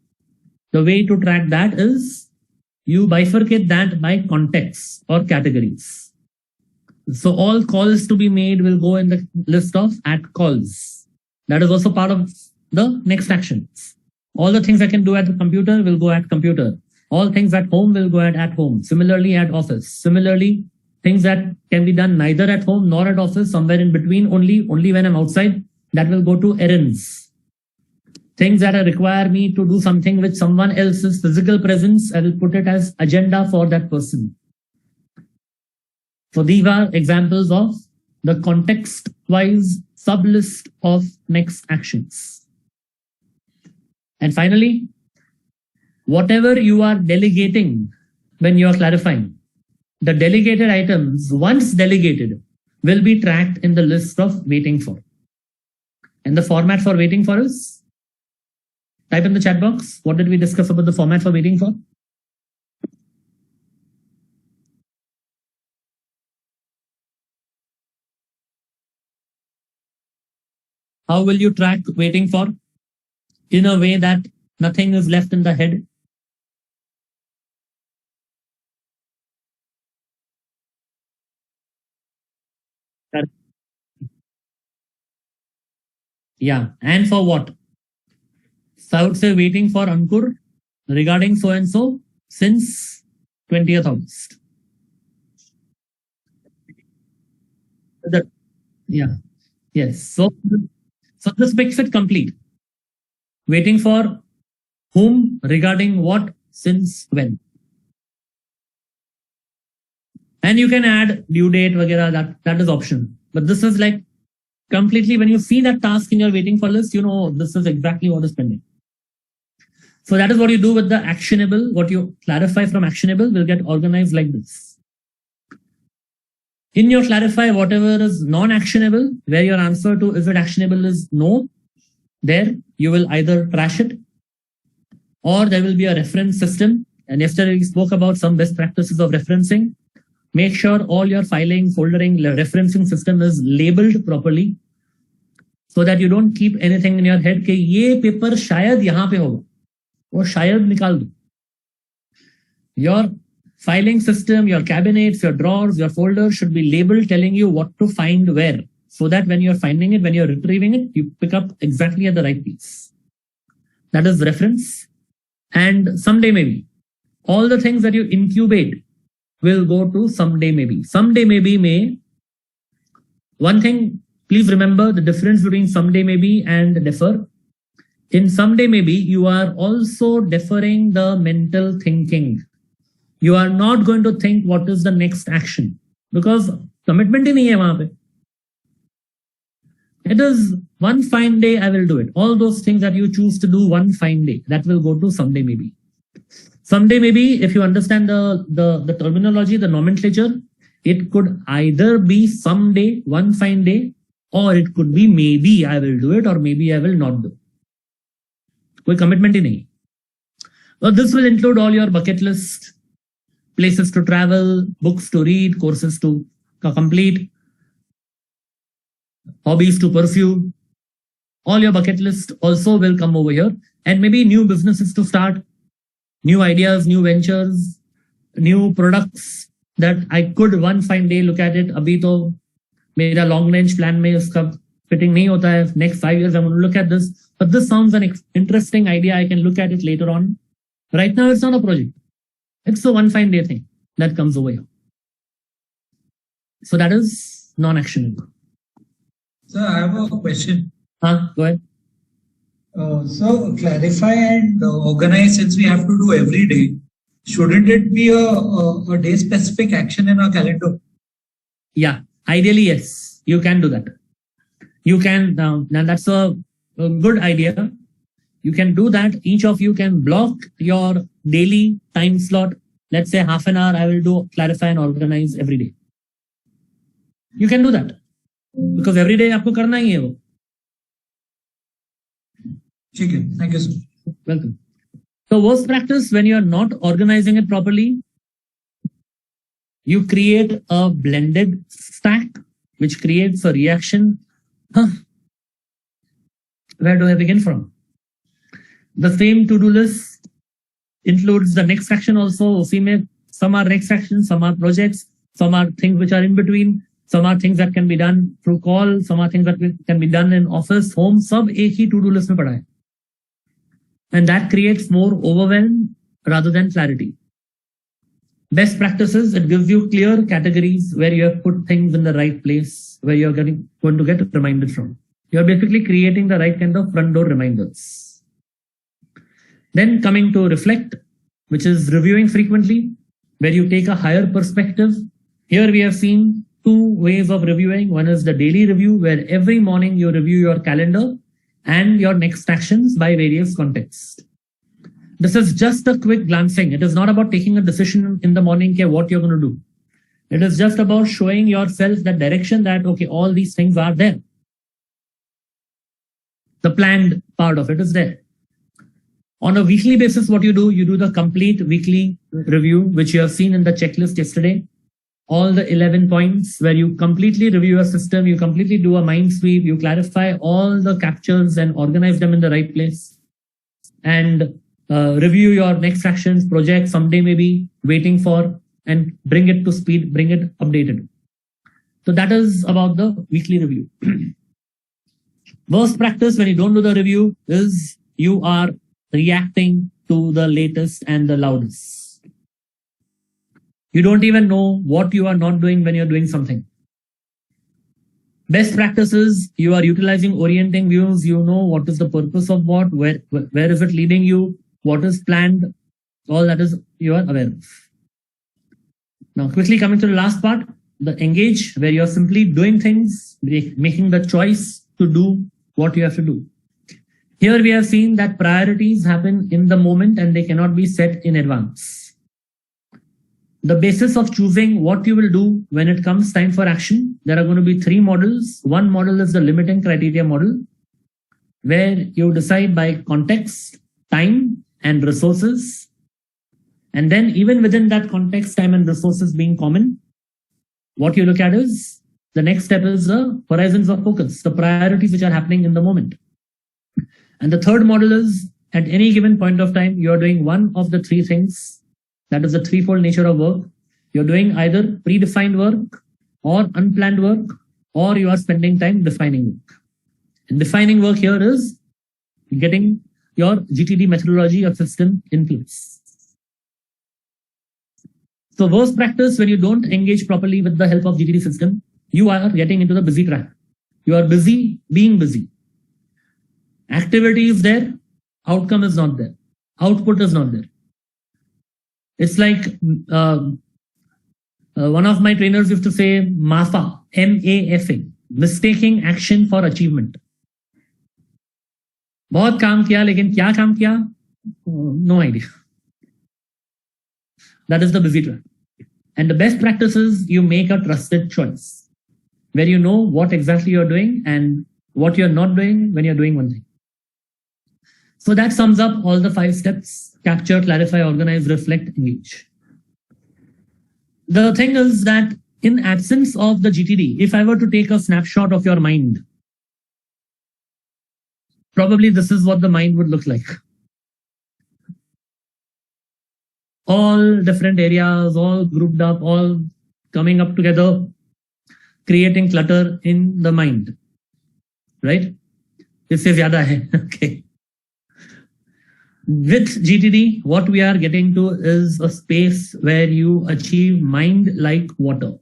S1: the way to track that is you bifurcate that by context or categories. So all calls to be made will go in the list of at calls. That is also part of the next actions. All the things I can do at the computer will go at computer. All things at home will go at home. Similarly at office. Similarly, things that can be done neither at home nor at office, somewhere in between, only when I'm outside, that will go to errands. Things that require me to do something with someone else's physical presence, I will put it as agenda for that person. So these are examples of the context-wise sublist of next actions. And finally, whatever you are delegating when you are clarifying, the delegated items, once delegated, will be tracked in the list of waiting for. And the format for waiting for is, type in the chat box, what did we discuss about the format for waiting for? How will you track waiting for in a way that nothing is left in the head? Yeah, and for what? So I would say waiting for Ankur regarding so and so since 20th August. Yeah, yes. So this makes it complete. Waiting for whom regarding what since when. And you can add due date, vagera, that is optional. But this is like completely, when you see that task in your waiting for list, you know this is exactly what is pending. So that is what you do with the actionable. What you clarify from actionable will get organized like this. In your clarify, whatever is non-actionable, where your answer to is it actionable is no, there you will either trash it or there will be a reference system. And yesterday we spoke about some best practices of referencing. Make sure all your filing, foldering, referencing system is labeled properly so that you don't keep anything in your head कि ये paper शायद यहाँ पे होगा और शायद निकाल दो. Your filing system, your cabinets, your drawers, your folders should be labeled telling you what to find where, so that when you're finding it, when you're retrieving it, you pick up exactly at the right piece. That is reference. And someday maybe. All the things that you incubate will go to someday maybe. Someday maybe may. One thing, please remember the difference between someday maybe and defer. In someday maybe, you are also deferring the mental thinking. You are not going to think what is the next action because commitment hi nahi hai wahan pe. It is one fine day I will do it. All those things that you choose to do one fine day, that will go to someday maybe. Someday maybe, if you understand the terminology, the nomenclature, it could either be someday, one fine day, or it could be maybe I will do it or maybe I will not do it. कोई commitment ही नहीं. Well, this will include all your bucket list, places to travel, books to read, courses to complete, hobbies to pursue. All your bucket list also will come over here, and maybe new businesses to start, new ideas, new ventures, new products that I could one fine day look at it. अभी तो मेरा long range plan में उसका fitting नहीं होता है. Next 5 years I'm going to look at this, but this sounds an interesting idea. I can look at it later on. Right now it's not a project. It's a one fine day thing that comes over here. So that is non-actionable.
S2: Sir, I have a question.
S1: Go ahead.
S2: So clarify and organize, since we have to do every day, shouldn't it be a day specific action in our calendar?
S1: Yeah, ideally, yes, you can do that. You can, now that's a good idea. You can do that. Each of you can block your daily time slot. Let's say half an hour, I will do clarify and organize every day. You can do that because every day आपको करना ही है वो.
S2: ठीक है, thank you, sir.
S1: Welcome. So worst practice, when you are not organizing it properly, you create a blended stack, which creates a reaction. Where do I begin from? The same to-do list includes the next action also. उसी में some are next actions, some are projects, some are things which are in between, some are things that can be done through call, some are things that can be done in office, home. सब एक ही to-do list में पड़ा है. And that creates more overwhelm rather than clarity. Best practices, it gives you clear categories where you have put things in the right place, where you're going to get reminded from. You're basically creating the right kind of front door reminders. Then coming to reflect, which is reviewing frequently, where you take a higher perspective. Here we have seen two ways of reviewing. One is the daily review, where every morning you review your calendar and your next actions by various contexts. This is just a quick glancing. It is not about taking a decision in the morning, okay, what you're going to do. It is just about showing yourself that direction that, okay, all these things are there. The planned part of it is there. On a weekly basis, what you do the complete weekly review, which you have seen in the checklist yesterday. All the 11 points where you completely review your system, you completely do a mind sweep, you clarify all the captures and organize them in the right place. And review your next actions, project, someday maybe waiting for, and bring it to speed, bring it updated. So that is about the weekly review. Worst practice when you don't do the review is you are reacting to the latest and the loudest. You don't even know what you are not doing when you're doing something. Best practices, you are utilizing orienting views. You know what is the purpose of what, where is it leading you, what is planned, all that is you are aware of. Now, quickly coming to the last part, the engage, where you're simply doing things, making the choice to do what you have to do. Here we have seen that priorities happen in the moment and they cannot be set in advance. The basis of choosing what you will do when it comes time for action, there are going to be three models. One model is the limiting criteria model, where you decide by context, time, and resources. And then even within that context, time and resources being common, what you look at is the next step is the horizons of focus, the priorities which are happening in the moment. And the third model is at any given point of time, you're doing one of the three things. That is the threefold nature of work. You're doing either predefined work or unplanned work, or you are spending time defining work. And defining work here is getting your GTD methodology or system in place. So worst practice, when you don't engage properly with the help of GTD system, you are getting into the busy trap. You are busy being busy. Activity is there, outcome is not there. Output is not there. It's like one of my trainers used to say MAFA, M-A-F-A, mistaking action for achievement. बहुत काम किया लेकिन क्या काम किया? No idea. That is the busy trap. And the best practice is you make a trusted choice where you know what exactly you're doing and what you're not doing when you're doing one thing. So that sums up all the 5 steps: capture, clarify, organize, reflect, engage. The thing is that in absence of the GTD, if I were to take a snapshot of your mind, probably this is what the mind would look like. All different areas, all grouped up, all coming up together, creating clutter in the mind, right? इससे ज़्यादा है, okay. With GTD, what we are getting to is a space where you achieve mind like water.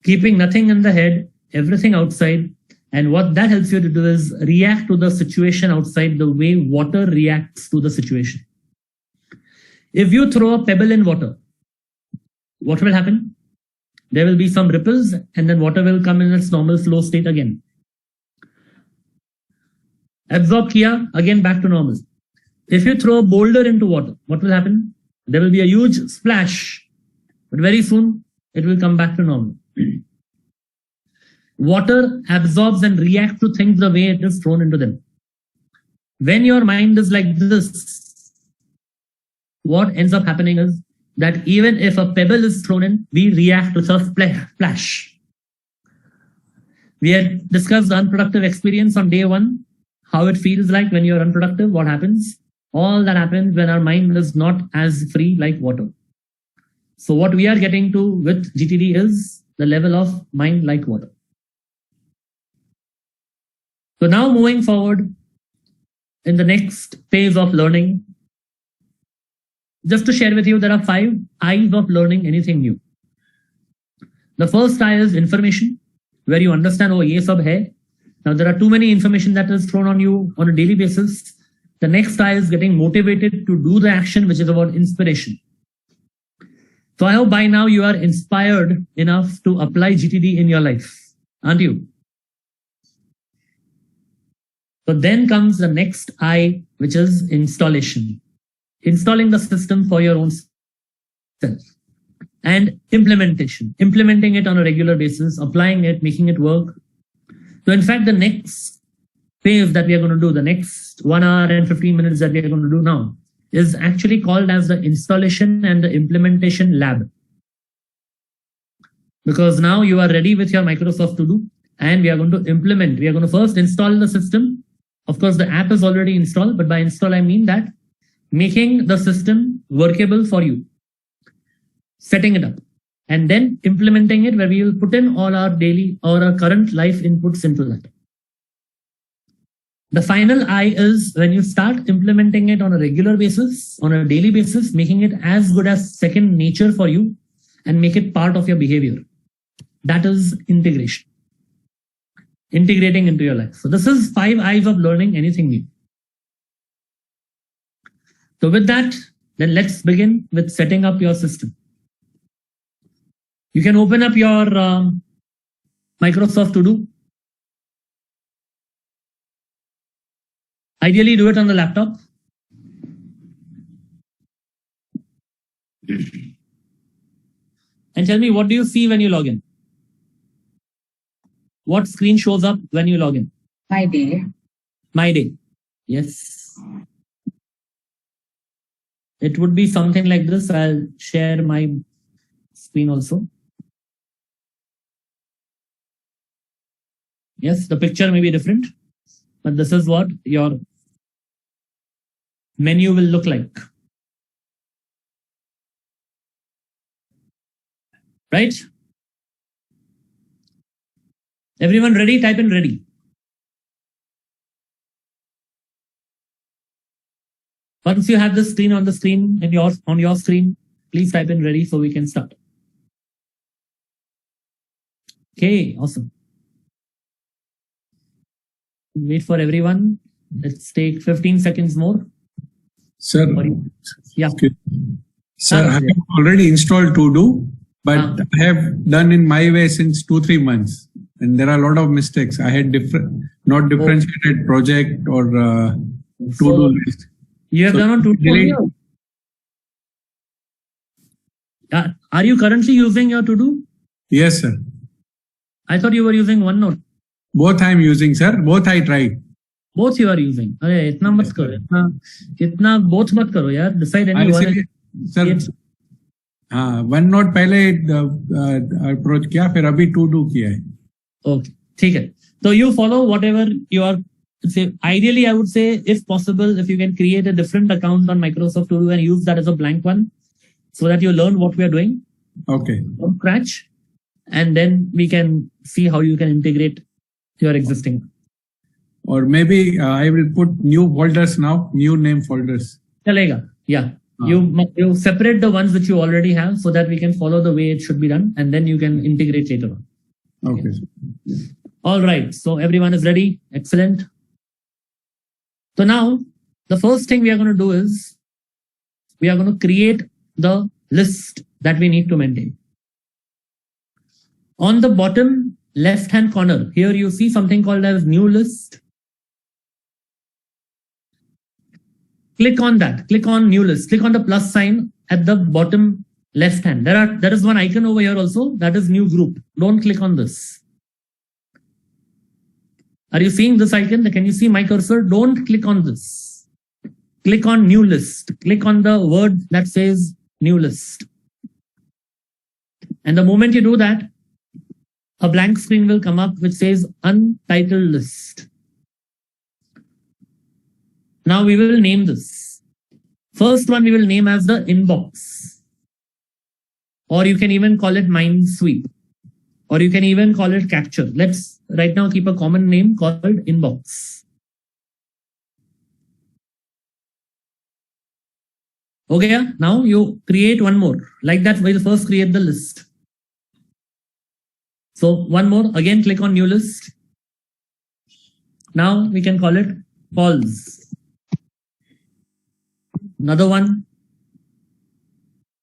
S1: Keeping nothing in the head, everything outside. And what that helps you to do is react to the situation outside the way water reacts to the situation. If you throw a pebble in water, what will happen? There will be some ripples and then water will come in its normal flow state again. Absorb kiya, again back to normal. If you throw a boulder into water, what will happen? There will be a huge splash, but very soon it will come back to normal. Water absorbs and reacts to things the way it is thrown into them. When your mind is like this, what ends up happening is that even if a pebble is thrown in, we react with a splash. We had discussed the unproductive experience on day 1. How it feels like when you're unproductive, what happens? All that happens when our mind is not as free like water. So what we are getting to with GTD is the level of mind like water. So now moving forward in the next phase of learning, just to share with you, there are 5 I's of learning anything new. The first I is information, where you understand, oh, ye sab hai. Now there are too many information that is thrown on you on a daily basis. The next I is getting motivated to do the action, which is about inspiration. So I hope by now you are inspired enough to apply GTD in your life, aren't you? So then comes the next I, which is installation. Installing the system for your own self. And implementation. Implementing it on a regular basis, applying it, making it work. So in fact, the next phase that we are going to do, the next 1 hour and 15 minutes that we are going to do now, is actually called as the installation and the implementation lab. Because now you are ready with your Microsoft To Do and we are going to implement. We are going to first install the system. Of course, the app is already installed, but by install, I mean that making the system workable for you, setting it up, and then implementing it where we will put in all our daily or our current life inputs into that. The final I is when you start implementing it on a regular basis, on a daily basis, making it as good as second nature for you and make it part of your behavior. That is integration. Integrating into your life. So this is 5 I's of learning anything new. So with that, then let's begin with setting up your system. You can open up your Microsoft To Do. Ideally, do it on the laptop. And tell me, what do you see when you log in? What screen shows up when you log in?
S3: My day.
S1: My day. Yes. It would be something like this. I'll share my screen also. Yes, the picture may be different, but this is what your menu will look like. Right? Everyone ready? Type in ready. Once you have the screen on the screen and on your screen, please type in ready so we can start. Okay, awesome. Wait for everyone. Let's take 15 seconds more.
S6: Sir,
S1: Yeah.
S6: okay. Sir, I have already installed To Do, but I have done in my way since 2-3 months, and there are a lot of mistakes. I had not differentiated project or To Do list.
S1: You have done on To Do. Are you currently using your To Do?
S6: Yes, sir.
S1: I thought you were using OneNote.
S6: Both I am using, sir. Both I tried.
S1: Both you are using. अरे इतना मत करो, इतना both मत करो यार. Decide any one.
S6: Sir, हाँ, OneNote पहले अप्रोच किया, फिर अभी To Do किया है.
S1: Okay, ठीक है. So you follow whatever you are. Say, ideally, I would say, if possible, if you can create a different account on Microsoft To Do and use that as a blank one, so that you learn what we are doing.
S6: Okay.
S1: From scratch, and then we can see how you can integrate your existing.
S6: Or maybe I will put new folders now, new name folders.
S1: Chalega. Yeah. You separate the ones which you already have so that we can follow the way it should be done, and then you can integrate later on.
S6: Okay.
S1: All right. So everyone is ready. Excellent. So now the first thing we are going to do is we are going to create the list that we need to maintain. On the bottom left-hand corner, here you see something called as new list. Click on that. Click on new list. Click on the plus sign at the bottom left hand. There is one icon over here also. That is new group. Don't click on this. Are you seeing this icon? Can you see my cursor? Don't click on this. Click on new list. Click on the word that says new list. And the moment you do that, a blank screen will come up which says untitled list. Now we will name this. First one we will name as the inbox. Or you can even call it mind sweep. Or you can even call it capture. Let's right now keep a common name called inbox. Okay, now you create one more. Like that, we'll first create the list. So one more, again, click on new list. Now we can call it calls. Another one,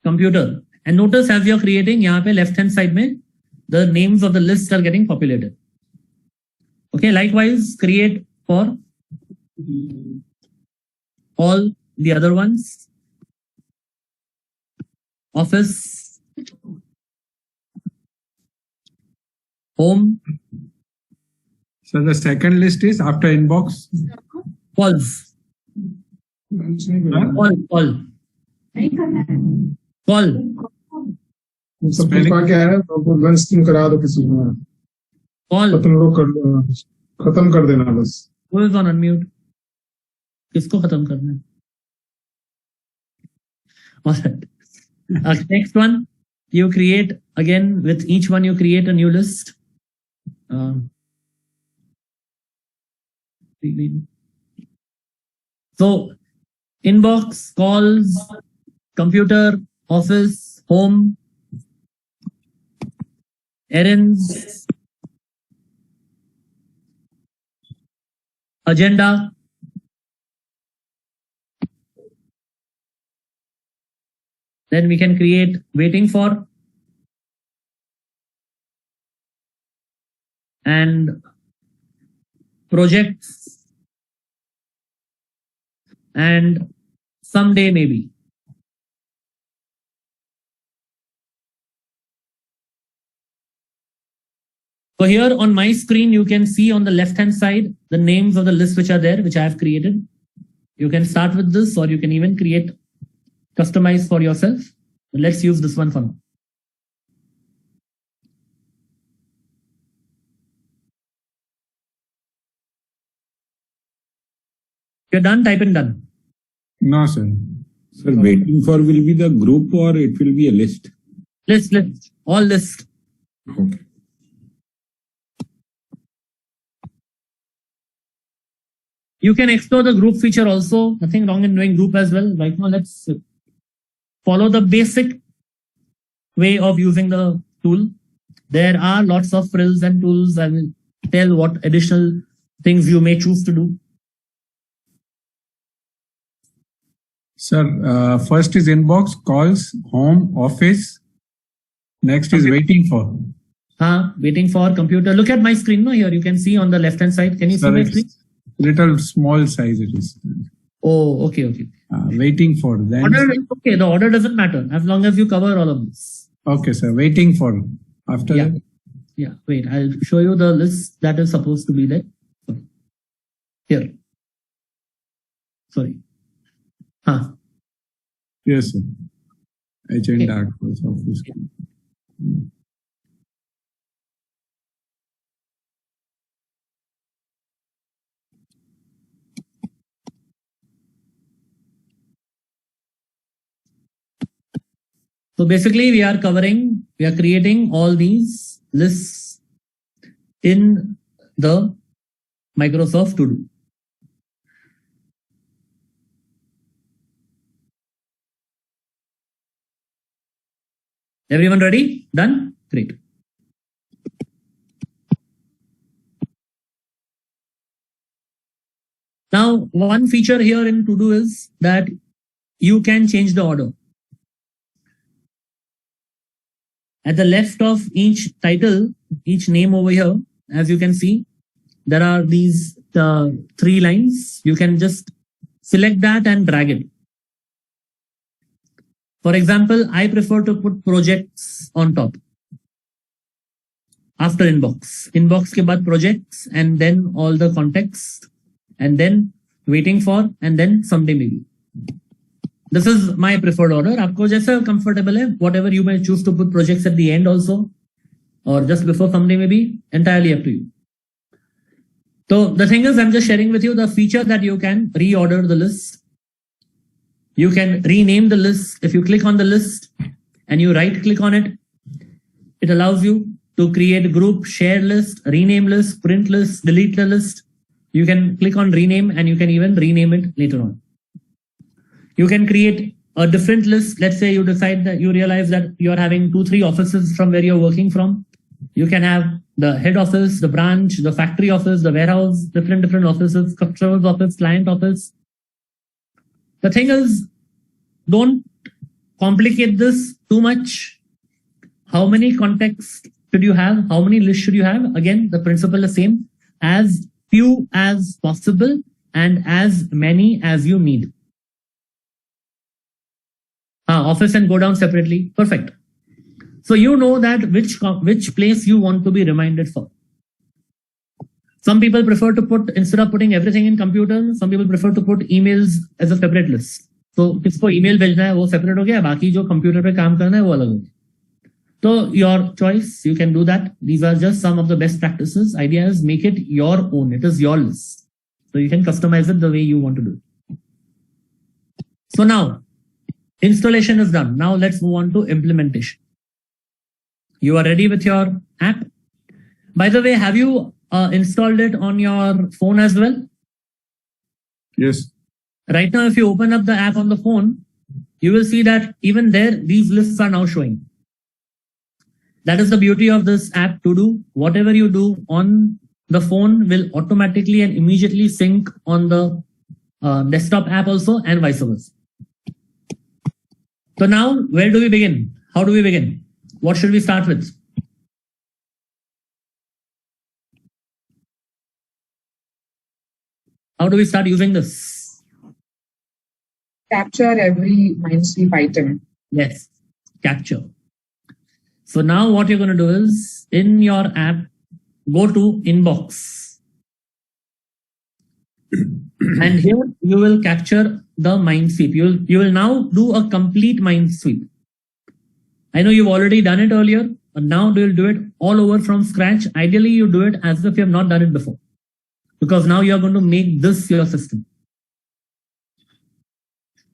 S1: computer. And notice as you're creating, यहाँ पे left hand side में, the names of the list are getting populated. Okay, likewise, create for all the other ones. Office, home.
S6: So the second list is after inbox.
S1: Calls. Call.
S7: सबके पास क्या है तो lunch तुम करा दो किसी को
S1: Call.
S7: खत्म लोग कर खत्म कर देना बस
S1: Who is on unmute? किसको खत्म करना है? Alright. Next one, you create again with each one. You create a new list. So, inbox, calls, computer, office, home, errands, agenda, then we can create waiting for, and projects, and someday maybe. So here on my screen, you can see on the left hand side the names of the lists which are there, which I have created. You can start with this, or you can even create, customize for yourself. Let's use this one for now. You're done, type in done.
S6: No, sir.
S8: Sir, waiting for will be the group or it will be a list?
S1: List, all list.
S8: Okay.
S1: You can explore the group feature also. Nothing wrong in doing group as well. Right now, let's follow the basic way of using the tool. There are lots of frills and tools. I will tell what additional things you may choose to do.
S6: Sir, first is inbox, calls, home, office. Next is waiting for.
S1: Waiting for computer. Look at my screen. No, here you can see on the left hand side. Can you see my screen?
S6: Little small size it is.
S1: Oh, okay.
S6: Waiting for. Then
S1: Order is okay. The order doesn't matter as long as you cover all of this.
S6: okay, sir. Waiting for. After that.
S1: Yeah. Wait, I'll show you the list that is supposed to be there. Here. Sorry.
S6: Yes, sir. I changed
S1: Okay.
S6: that office.
S1: So basically we are creating all these lists in the Microsoft To Do. Everyone ready? Done? Great. Now, one feature here in To Do is that you can change the order. At the left of each title, each name over here, as you can see, there are these three lines. You can just select that and drag it. For example, I prefer to put projects on top. After inbox. Inbox के बाद projects and then all the context and then waiting for and then someday maybe. This is my preferred order. आपको जैसा comfortable है, whatever you may choose to put projects at the end also or just before someday maybe, entirely up to you. So the thing is, I'm just sharing with you the feature that you can reorder the list. You can rename the list. If you click on the list and you right click on it, it allows you to create group, share list, rename list, print list, delete the list. You can click on rename and you can even rename it later on. You can create a different list. Let's say you decide that you realize that you're having 2-3 offices from where you're working from You can have the head office, the branch, the factory office, the warehouse, different offices, customer's office, client office. The thing is, don't complicate this too much. How many contacts should you have? How many lists should you have? Again, the principle is same. As few as possible and as many as you need. Office and go down separately. Perfect. So you know that which place you want to be reminded for. Some people prefer to put, instead of putting everything in computer, some people prefer to put emails as a separate list. So किसको email भेजना है वो separate हो गया, बाकी जो computer पे काम करना है वो अलग हो गया. So your choice, you can do that. These are just some of the best practices. Idea is make it your own. It is your list. So you can customize it the way you want to do it. So now installation is done. Now let's move on to implementation. You are ready with your app. By the way, have you installed it on your phone as well?
S6: Yes.
S1: Right now, if you open up the app on the phone, you will see that even there, these lists are now showing. That is the beauty of this app to do. Whatever you do on the phone will automatically and immediately sync on the desktop app also, and vice versa. So now, where do we begin? How do we begin? What should we start with? How do we start using this?
S9: Capture every Mindsweep item.
S1: Yes, capture. So now what you're going to do is, in your app, go to inbox. And here you will capture the Mindsweep. You will now do a complete Mindsweep. I know you've already done it earlier, but now you will do it all over from scratch. Ideally, you do it as if you have not done it before, because now you are going to make this your system.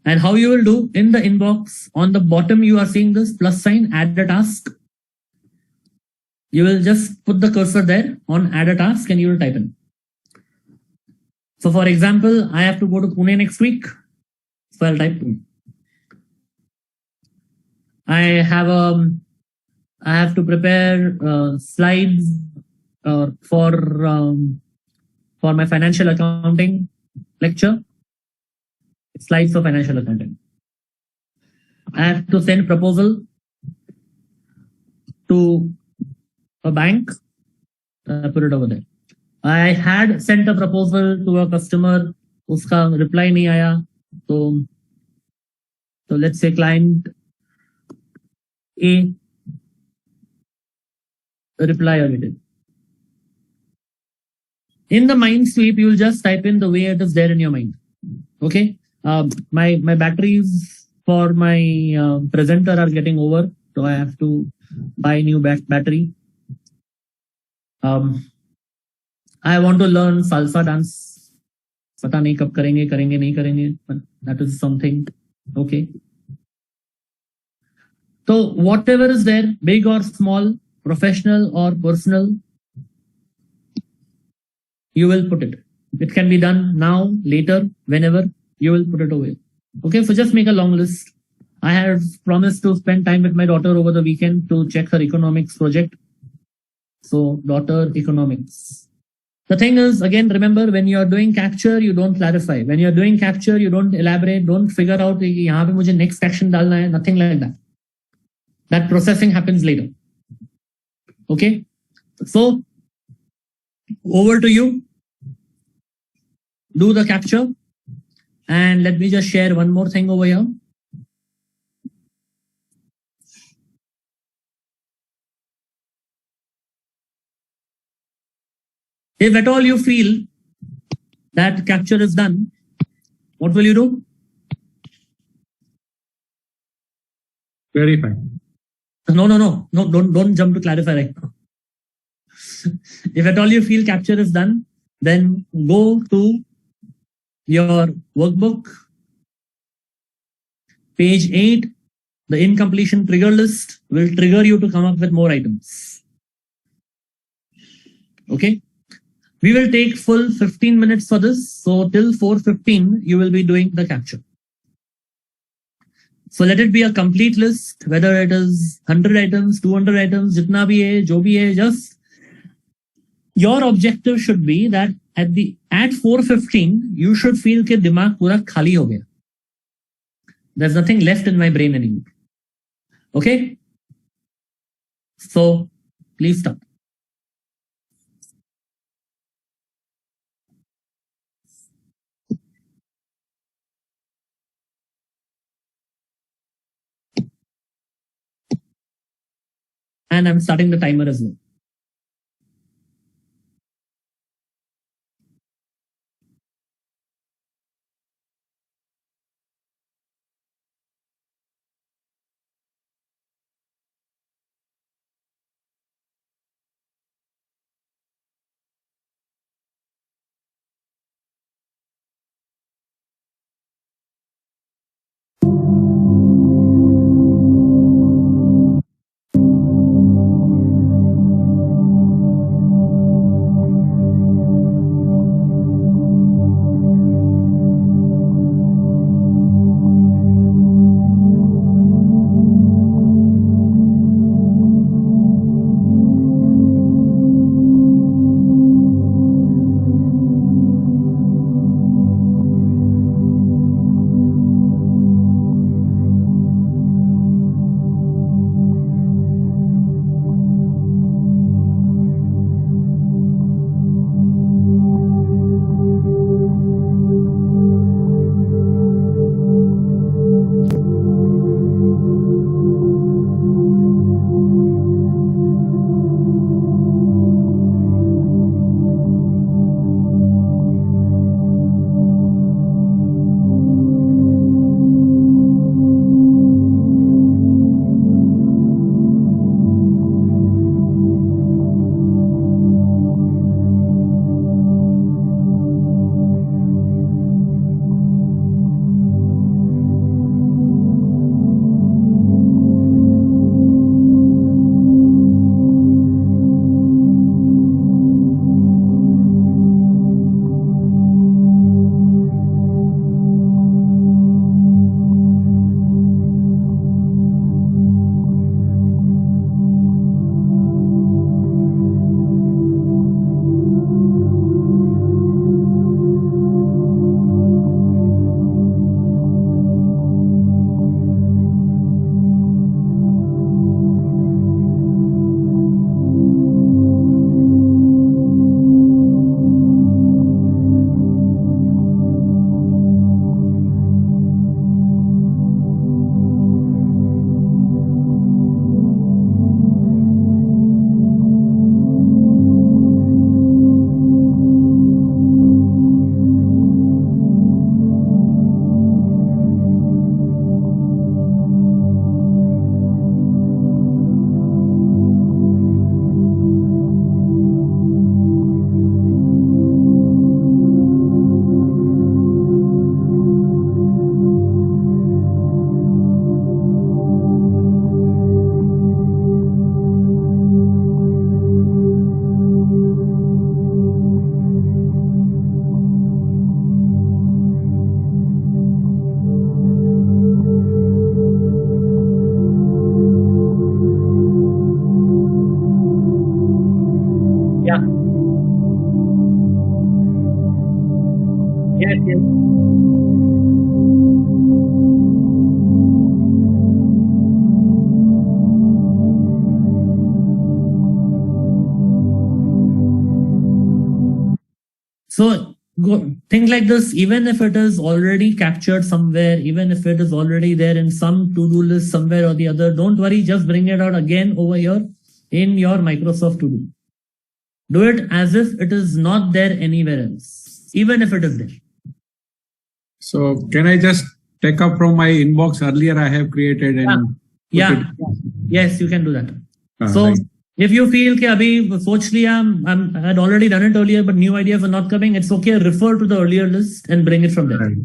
S1: And how you will do, in the inbox, on the bottom, you are seeing this plus sign, add a task. You will just put the cursor there on add a task and you will type in. So for example, I have to go to Pune next week. So I'll type Pune. I have to prepare slides for my financial accounting lecture. Slides for financial accounting. I have to send proposal to a bank. Put it over there. I had sent a proposal to a customer. Uska reply nahi aaya. So let's say client A reply awaited. In the Mindsweep, you will just type in the way it is there in your mind. Okay. My batteries for my presenter are getting over, so I have to buy new battery. I want to learn salsa dance. Pata nahi kab karenge, nahi karenge, but that is something. Okay. So whatever is there, big or small, professional or personal, you will put it. It can be done now, later, whenever. You will put it away. Okay, so just make a long list. I have promised to spend time with my daughter over the weekend to check her economics project. So daughter economics. The thing is, again, remember, when you are doing capture, you don't clarify. When you are doing capture, you don't elaborate, don't figure out yahan pe mujhe next action dalna hai, nothing like that. That processing happens later. Okay, so over to you. Do the capture. And let me just share one more thing over here. If at all you feel that capture is done, what will you do?
S6: Verify.
S1: No, don't jump to clarify right now. If at all you feel capture is done, then go to your workbook, page 8, the incompletion trigger list will trigger you to come up with more items. Okay. We will take full 15 minutes for this. So till 4:15, you will be doing the capture. So let it be a complete list, whether it is 100 items, 200 items, jitna bhi hai, jo bhi hai, just your objective should be that at 4:15 you should feel कि दिमाग पूरा खाली हो गया. There's nothing left in my brain anymore. Okay? So please start. And I'm starting the timer as well. Yes, yes. So think like this, even if it is already captured somewhere, even if it is already there in some to-do list somewhere or the other, don't worry, just bring it out again over here in your Microsoft To-Do. Do it as if it is not there anywhere else, even if it is there.
S6: So can I just take up from my inbox earlier I have created and
S1: Yes, you can do that. So
S6: right.
S1: if you feel कि अभी सोच लिया, I had already done it earlier, but new ideas are not coming, it's okay. Refer to the earlier list and bring it from there.
S6: Right.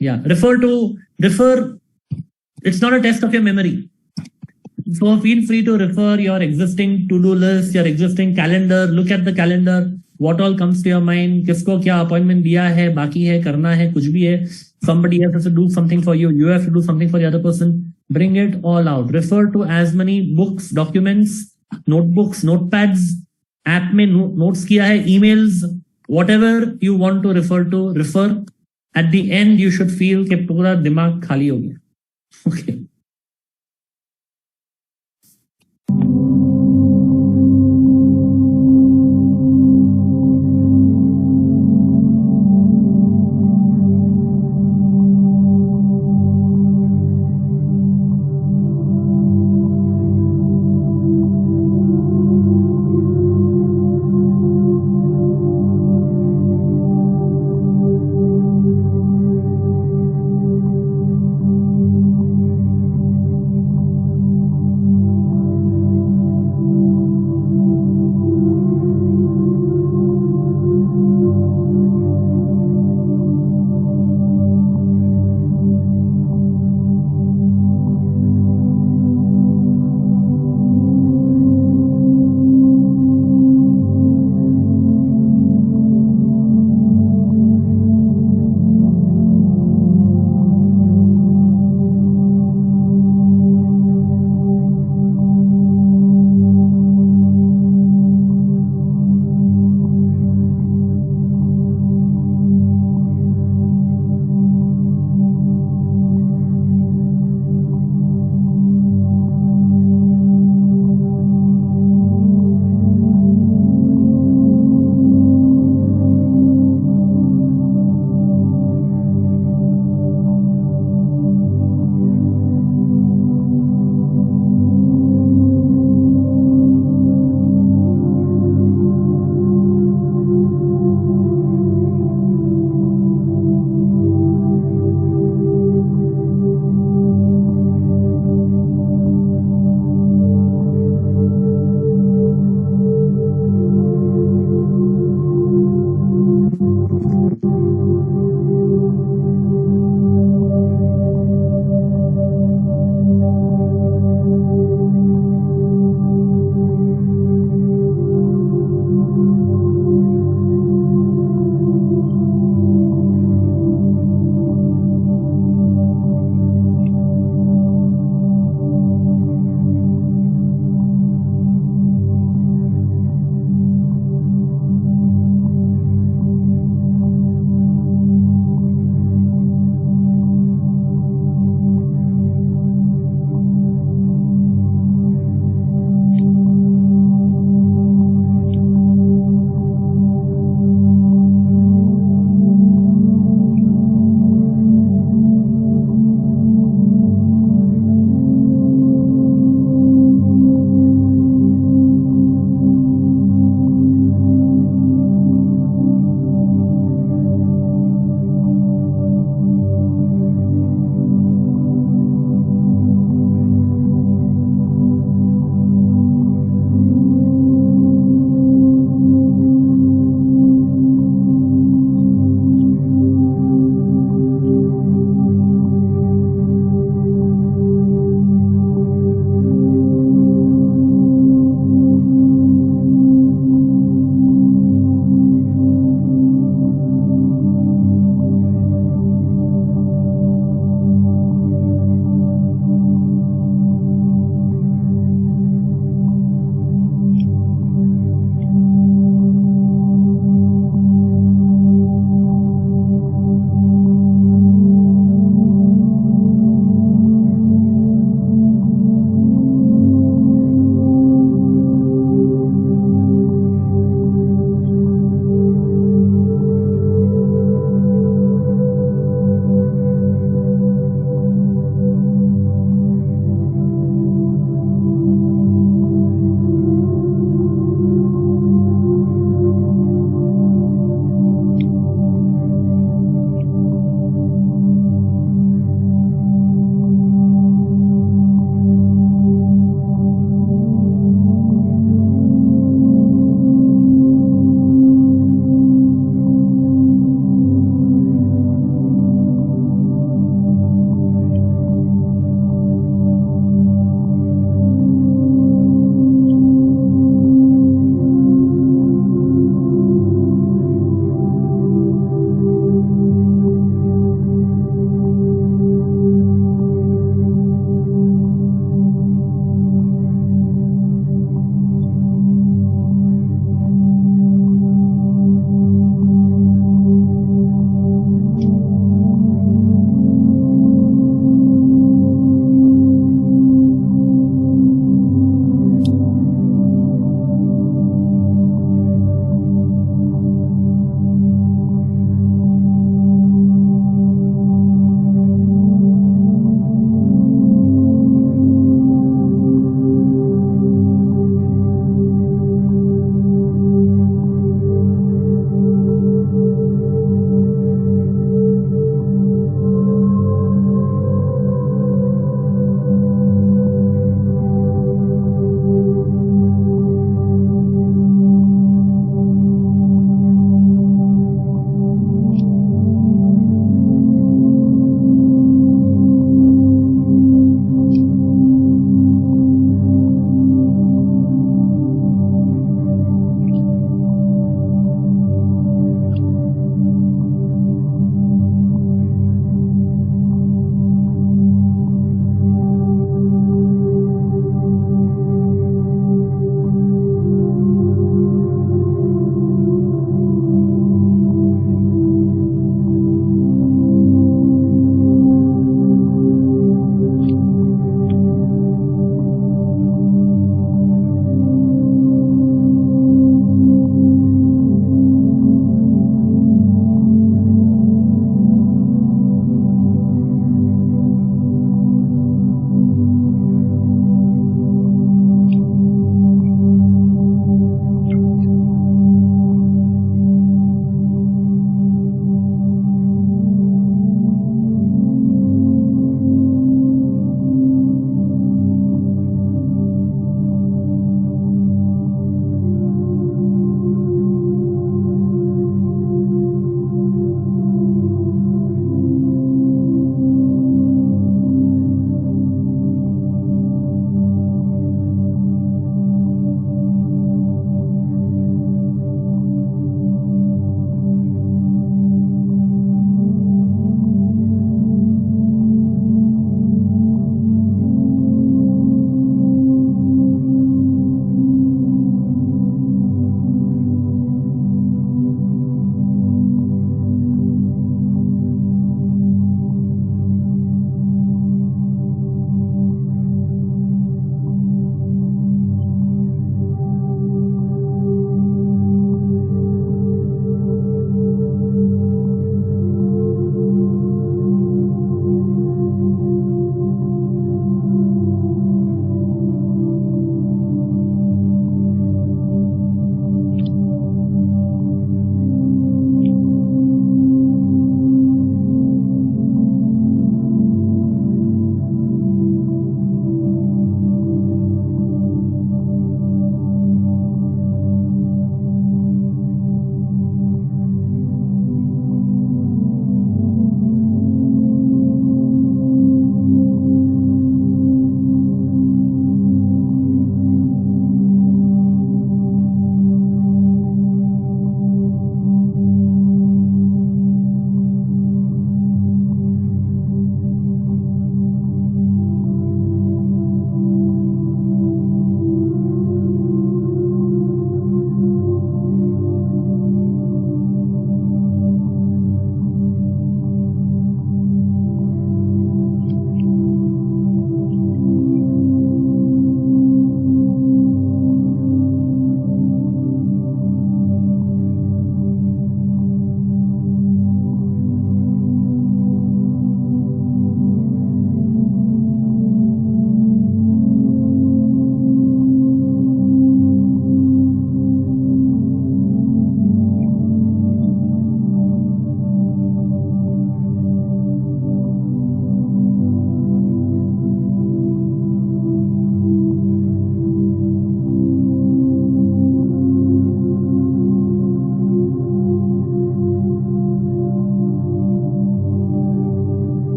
S1: Yeah, refer. It's not a test of your memory. So feel free to refer your existing to-do list, your existing calendar. Look at the calendar. what all comes to your mind, किसको क्या appointment दिया है, बाकी है, करना है, कुछ भी है, somebody else has to do something for you, you have to do something for the other person, bring it all out. Refer to as many books, documents, notebooks, notepads, app में notes किया है, emails, whatever you want to refer. At the end, you should feel कि पूरा दिमाग खाली हो गया. Okay.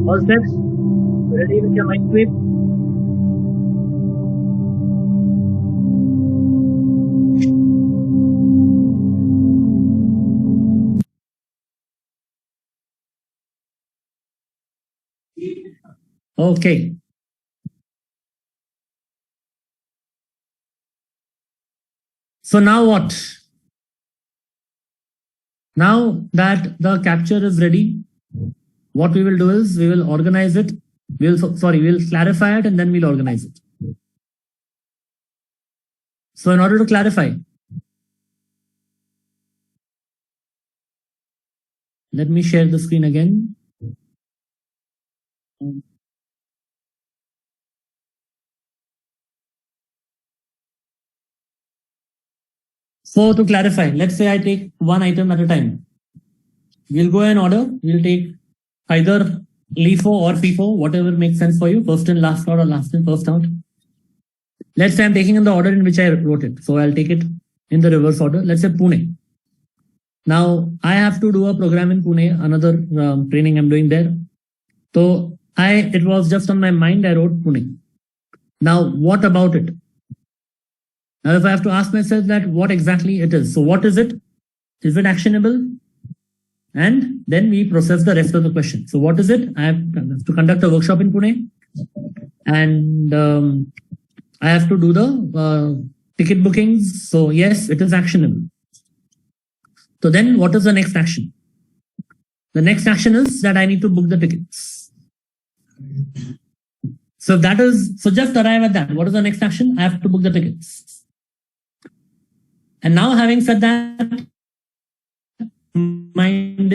S1: All set? Ready with your mind sweep? Okay. So now what? Now that the capture is ready, what we will do is we will organize it. We'll clarify it and then we'll organize it. So in order to clarify, let me share the screen again. So to clarify, let's say I take one item at a time. We'll go in order. We'll take either LIFO or FIFO, whatever makes sense for you. First in, last out, or last in, first out. Let's say I'm taking in the order in which I wrote it. So I'll take it in the reverse order. Let's say Pune. Now I have to do a program in Pune, another training I'm doing there. So it was just on my mind, I wrote Pune. Now what about it? Now if I have to ask myself that what exactly it is. So what is it? Is it actionable? And then we process the rest of the question. So what is it? I have to conduct a workshop in Pune. And I have to do the ticket bookings. So yes, it is actionable. So then what is the next action? The next action is that I need to book the tickets. So just arrive at that. What is the next action? I have to book the tickets. And now having said that, mind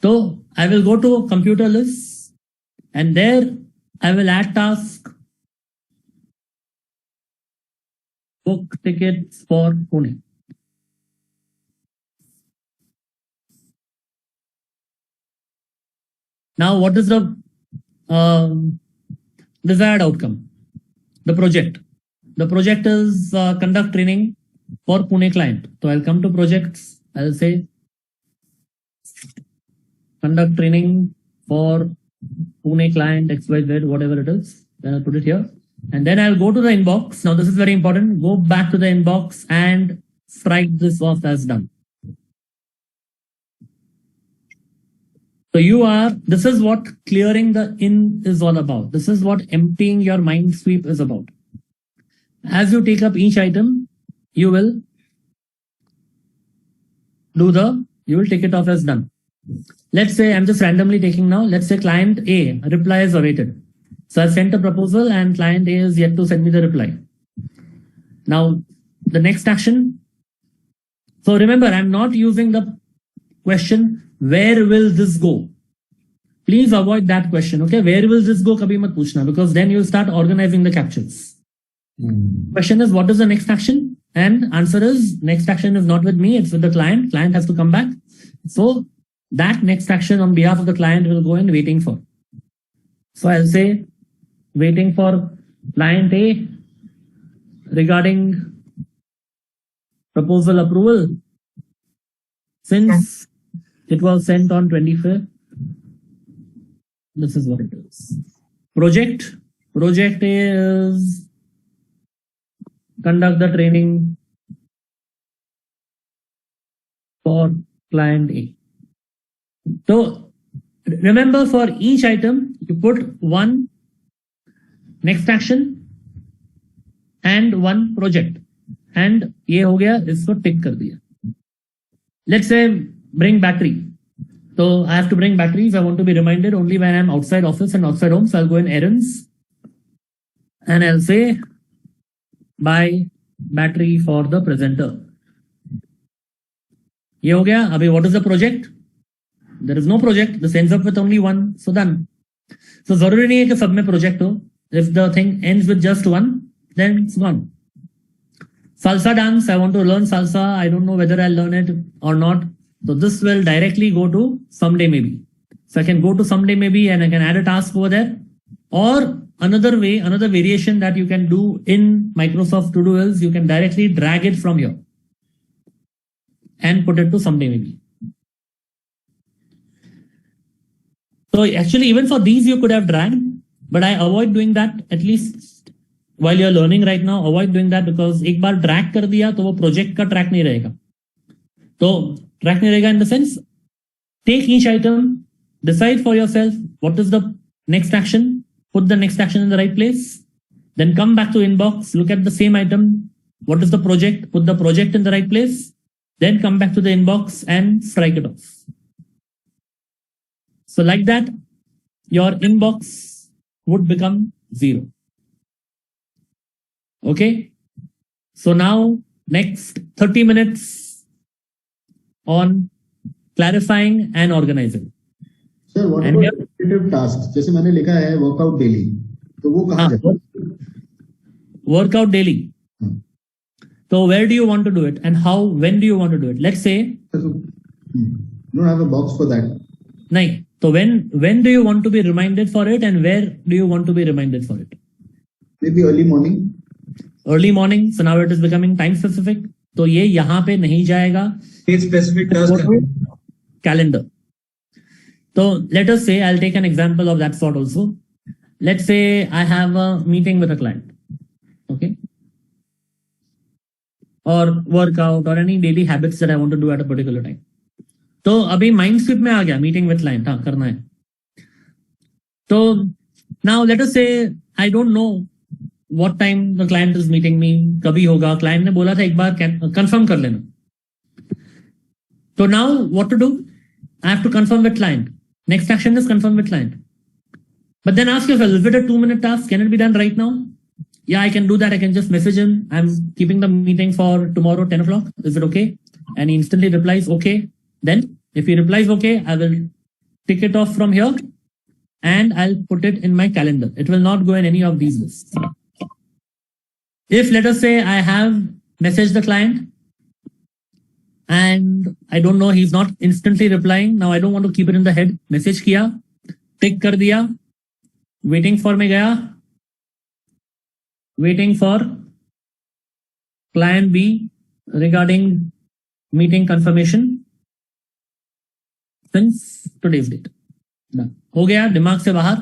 S1: so I will go to computer list and there I will add task book tickets for Pune. Now, what is the desired outcome? The project. The project is conduct training for Pune client. So I'll come to projects. I'll say conduct training for Pune client XYZ, whatever it is. Then I'll put it here. And then I'll go to the inbox. Now this is very important. Go back to the inbox and write this off as done. So this is what clearing the in is all about. This is what emptying your mind sweep is about. As you take up each item, you will take it off as done. Let's say I'm just randomly taking now. Let's say client A reply is awaited. So I sent a proposal and client A is yet to send me the reply. Now the next action. So remember, I'm not using the question, where will this go? Please avoid that question. Okay, where will this go? Kabhi mat puchna, because then you'll start organizing the captures. Question is, what is the next action? And answer is, next action is not with me, it's with the client. Client has to come back. So that next action on behalf of the client will go in waiting for. So I'll say waiting for client A regarding proposal approval. Since it was sent on 25th. This is what it is. Project is conduct the training for client A. So remember, for each item, you put one next action and one project. And ये हो गया, इसको tick कर दिया. Let's say bring battery. So I have to bring batteries. I want to be reminded only when I'm outside office and outside home. So I'll go in errands and I'll say buy battery for the presenter. ये हो गया. Abhi, what is the project? There is no project. This ends up with only one. So done. So जरूरी नहीं है कि सब में project हो. If the thing ends with just one, then it's gone. Salsa dance. I want to learn salsa. I don't know whether I'll learn it or not. So this will directly go to someday maybe. So I can go to someday maybe and I can add a task over there. Or another way, another variation that you can do in Microsoft To Do is you can directly drag it from here and put it to someday maybe. So actually, even for these, you could have dragged, but I avoid doing that, at least while you're learning right now. Avoid doing that because एक बार drag कर दिया तो वो project का track नहीं रहेगा. तो track नहीं रहेगा in the sense, take each item, decide for yourself what is the next action, put the next action in the right place, then come back to inbox, look at the same item, what is the project, put the project in the right place, then come back to the inbox and strike it off. So like that, your inbox would become 0. Okay. So now next 30 minutes on clarifying and organizing.
S10: Sir, what
S1: And
S10: about repetitive tasks? जैसे मैंने लिखा है workout daily, तो वो कहाँ जाए?
S1: Workout daily. So where do you want to do it and how, when do you want to do it? Let's say,
S10: You don't have a box for that.
S1: nahin. So when do you want to be reminded for it and where do you want to be reminded for it?
S10: Maybe early morning.
S1: Early morning. So now it is becoming time specific. तो ये यहाँ पे नहीं जाएगा.
S2: Specific task.
S1: Calendar. So let us say, I'll take an example of that sort also. Let's say I have a meeting with a client. Okay. Or workout or any daily habits that I want to do at a particular time. तो अभी Mindsweep में आ गया meeting with client. हाँ करना है. तो now let us say I don't know what time the client is meeting me. कभी होगा. क्लाइंट ने बोला था एक बार कंफर्म कर लेना. So now what to do? I have to confirm with client. Next action is confirm with client. But then ask yourself, is it a 2-minute task? Can it be done right now? Yeah, I can do that. I can just message him. I'm keeping the meeting for tomorrow, 10 o'clock. Is it okay? And he instantly replies, okay. Then if he replies, okay, I will tick it off from here and I'll put it in my calendar. It will not go in any of these lists. If let us say I have messaged the client and I don't know, he's not instantly replying. Now I don't want to keep it in the head. Message किया, tick कर दिया, waiting for में गया, waiting for client B regarding meeting confirmation since today's date. Done. हो गया, दिमाग से बाहर,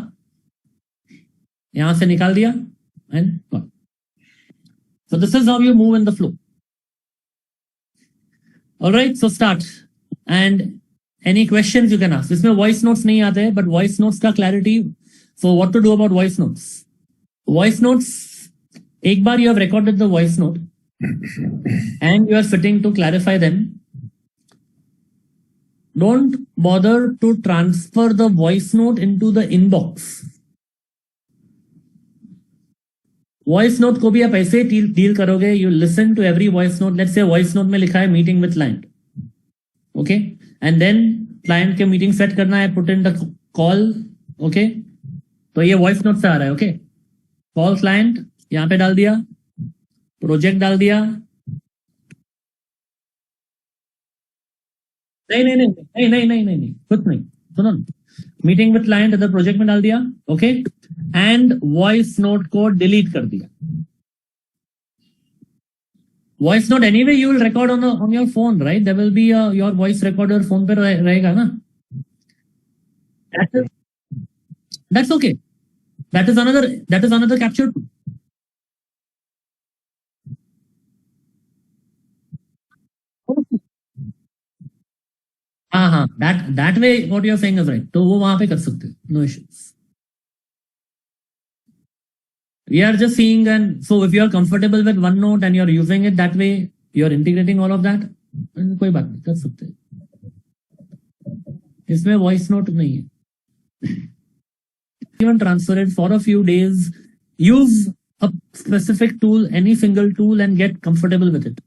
S1: यहां से निकाल दिया and gone. So this is how you move in the flow. All right, so start. And any questions you can ask. इसमें voice notes नहीं आते हैं, but voice notes का clarity. So what to do about voice notes? Voice notes, एक बार you have recorded the voice note and you are sitting to clarify them. Don't bother to transfer the voice note into the inbox. Voice note को भी आप ऐसे deal करोगे. You listen to every voice note. Let's say voice note में लिखा है meeting with client. Okay. And then client के meeting set करना है. Put in the call. Okay. तो ये voice note से आ रहा है. Okay. Call client. यहाँ पे डाल दिया. Project डाल दिया. नहीं. कुछ नहीं. सुनो. Meeting with client other project में डाल दिया. Okay. And voice note को delete कर दिया. Voice note anyway you will record on your phone, right? There will be your voice recorder phone पे रहेगा ना. That's okay. That is another capture too. हाँ, that way what you are saying is right. तो वो वहां पे कर सकते हैं. No issues. We are just seeing, and so if you are comfortable with OneNote and you are using it that way, you are integrating all of that, कोई बात नहीं, कर सकते हैं. इसमें voice note नहीं है. Even transfer it for a few days. Use a specific tool, any single tool, and get comfortable with it.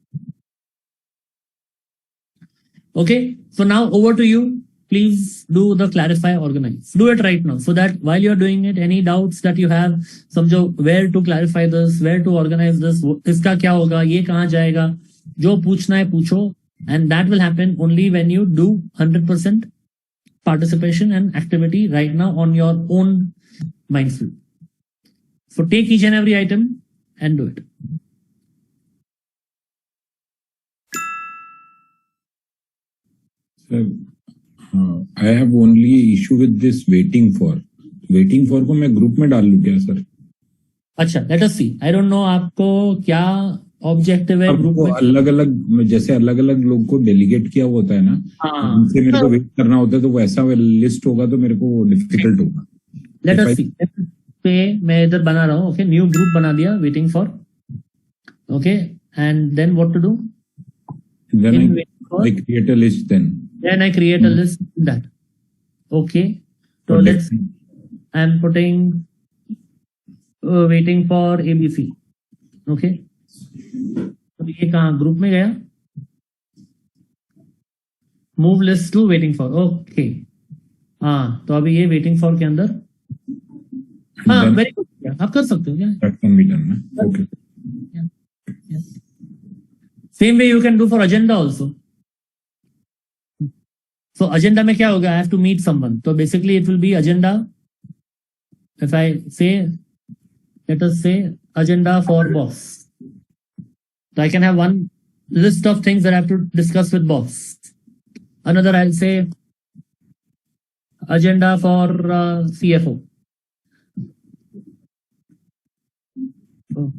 S1: Okay, so now over to you. Please do the clarify, organize. Do it right now so that while you're doing it, any doubts that you have, समझो where to clarify this, where to organize this, इसका क्या होगा, ये कहाँ जाएगा, जो पूछना है पूछो, and that will happen only when you do 100% participation and activity right now on your own Mindsweep. So take each and every item and do it.
S8: Sir, I have only issue with this waiting for. Waiting for को मैं group में डाल लूँ क्या sir?
S1: अच्छा, let us see. I don't know आपको क्या objective है ग्रुप में.
S8: अलग अलग जैसे अलग अलग लोग को डेलीगेट किया होता है ना, उनसे मेरे को वेट करना होता है, तो वैसा लिस्ट होगा तो मेरे को डिफिकल्ट होगा.
S1: Let us see. पे मैं इधर बना रहा हूँ. ओके, न्यू ग्रुप बना दिया waiting for. Okay, and then what to do?
S8: Then I create a list
S1: Then I create a list that. Okay. So let's see. I'm putting waiting for ABC. Okay. तो ये कहाँ group में गया? Move list to waiting for. Okay. हाँ, तो अभी ये waiting for के अंदर. हाँ, very good. आप कर सकते हो क्या?
S8: That can be done. Okay.
S1: Yes. Same way you can do for agenda also. So agenda में क्या होगा? I have to meet someone. So basically it will be agenda. If I say, let us say agenda for boss. So I can have one list of things that I have to discuss with boss. Another I'll say agenda for CFO. So,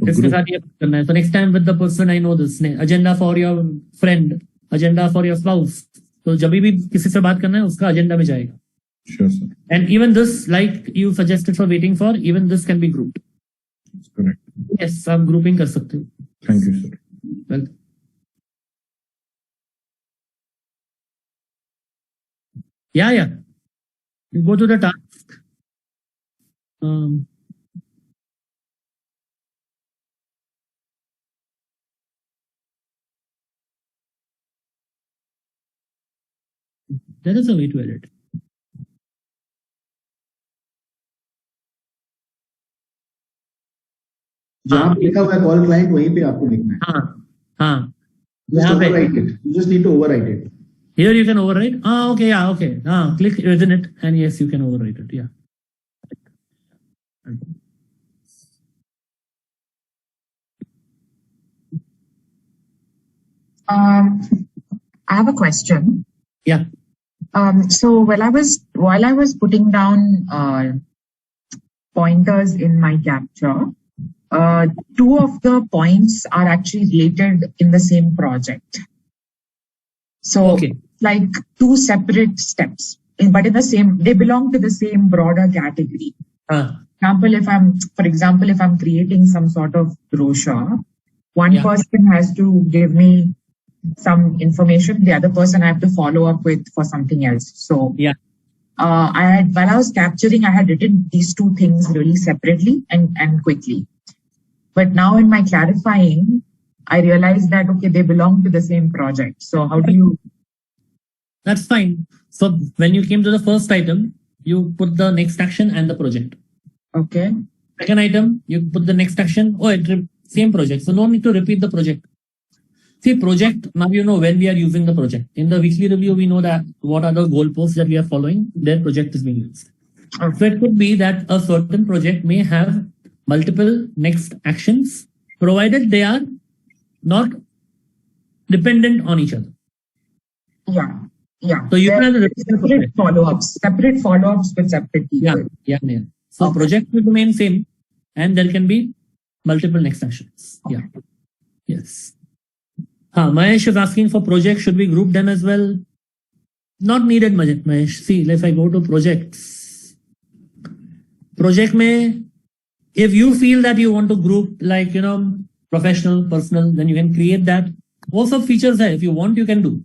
S1: इसके साथ ये करना है. So next time with the person I know this. Agenda for your friend. Agenda for your spouse. तो जब भी किसी से बात करना है उसका agenda में जाएगा.
S8: Sure, sir.
S1: And even this, like you suggested for waiting for, even this can be grouped.
S8: That's correct.
S1: Yes, आप grouping कर सकते हो.
S8: Thank you, sir.
S1: Well. Yeah. You go to the task. There is a way to edit.
S10: जहाँ पे लिखा हुआ है call client वहीं पे आपको लिखना है.
S1: हाँ.
S10: Just overwrite it. You just need to overwrite it.
S1: Here you can overwrite. Okay, yeah, okay. Click within it, and yes, you can overwrite it. Yeah.
S9: I have a question.
S1: Yeah.
S9: So while I was putting down pointers in my capture, two of the points are actually related in the same project. So
S1: okay.
S9: Like two separate steps, but they belong to the same broader category. For example, if I'm creating some sort of brochure, one person has to give me some information, the other person I have to follow up with for something else. So while I was capturing, I had written these two things really separately and quickly. But now in my clarifying, I realized that, okay, they belong to the same project. So how do you?
S1: That's fine. So when you came to the first item, you put the next action and the project.
S9: Okay.
S1: Second item, you put the next action. Same project. So no need to repeat the project. See, project, now you know when we are using the project. In the weekly review, we know that what are the goalposts that we are following, their project is being used.
S9: Okay.
S1: So it could be that a certain project may have multiple next actions, provided they are not dependent on each other.
S9: Yeah.
S1: So you can have
S9: separate follow-ups with separate people.
S1: Yeah. So project will remain same, and there can be multiple next actions.
S9: Okay.
S1: Yeah. Yes. Mahesh is asking for project. Should we group them as well? Not needed, Mahesh. See, if I go to projects, project may, if you feel that you want to group like, professional, personal, then you can create that. Also features there. If you want, you can do.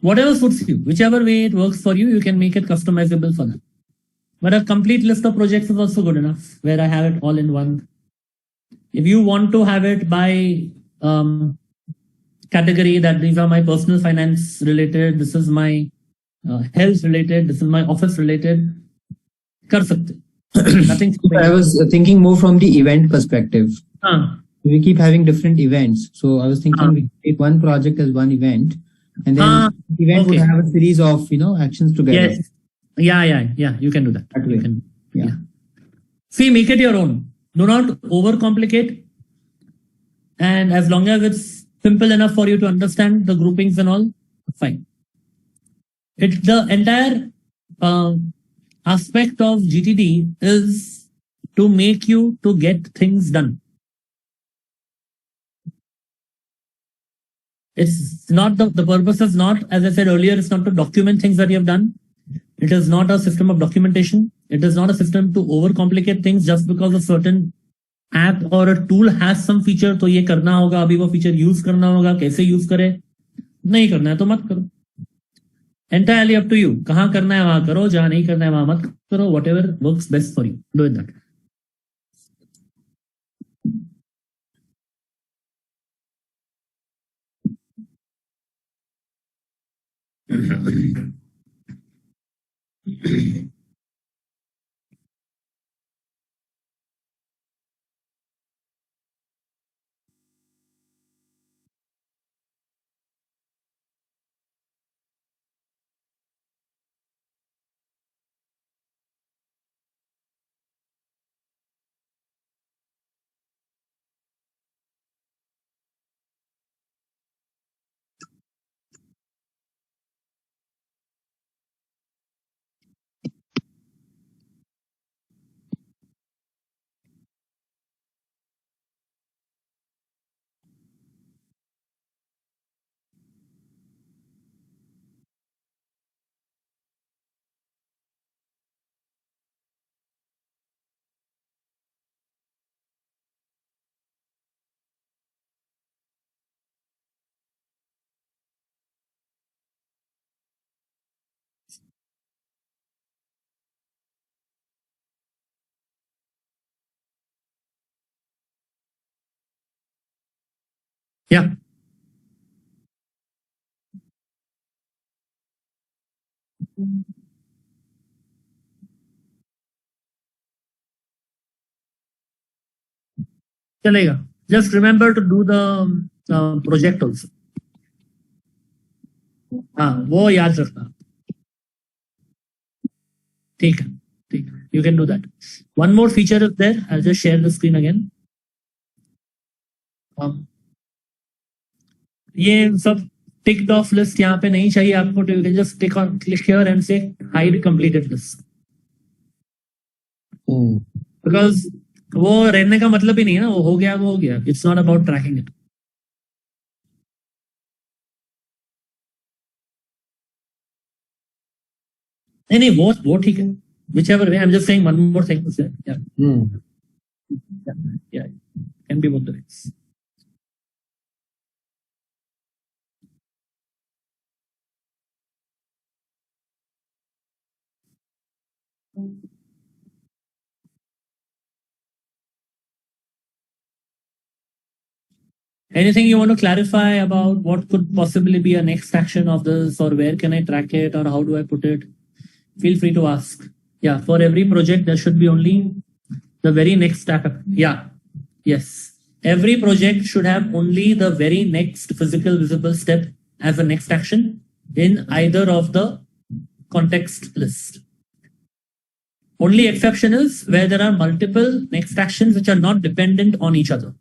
S1: Whatever suits you, whichever way it works for you, you can make it customizable for them. But a complete list of projects is also good enough, where I have it all in one. If you want to have it by category, that these are my personal finance related, this is my health related, this is my office related, kar sakte. Nothing.
S11: I was thinking more from the event perspective. We keep having different events. So I was thinking we take one project as one event, and then the event would have a series of, actions together.
S1: Yes. Yeah. You can do that.
S11: That way.
S1: Yeah. See, make it your own. Do not overcomplicate. And as long as it's simple enough for you to understand the groupings and all, fine. It's the entire aspect of GTD is to make you to get things done. It's not the purpose is not, as I said earlier, it's not to document things that you have done. It is not a system of documentation. It is not a system to overcomplicate things just because a certain app or a tool has some feature. तो ये करना होगा, अभी वो feature use करना होगा, कैसे use करे, नहीं करना है तो मत करो. Entirely up to you. कहाँ करना है वहाँ करो, जहाँ नहीं करना है वहाँ मत करो. Whatever works best for you, do it that. Yeah. चलेगा. Just remember to do the project also. हाँ, वो याद रखना. ठीक है, ठीक है. You can do that. One more feature is there. I'll just share the screen again. ये सब ticked off list यहाँ पे नहीं चाहिए आपको. You can just click here and say hide completed list. Because वो रहने का मतलब ही नहीं है ना, वो हो गया वो हो गया. It's not about tracking it. नहीं वो ठीक है. Whichever way, I'm just saying one more thing. Yeah. Yeah. Can be both the ways. Anything you want to clarify about what could possibly be a next action of this, or where can I track it, or how do I put it? Feel free to ask. Yeah, for every project, there should be only the very next step. Yeah, yes. Every project should have only the very next physical visible step as a next action in either of the context list. Only exception is where there are multiple next actions which are not dependent on each other.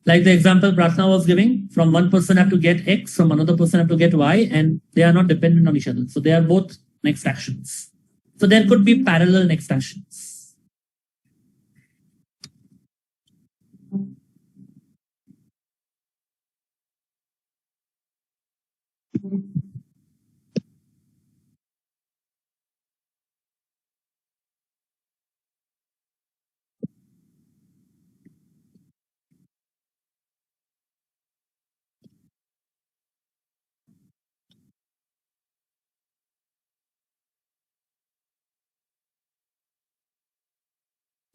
S1: Like the example Prarthana was giving, from one person have to get X, from another person have to get Y, and they are not dependent on each other. So they are both next actions. So there could be parallel next actions.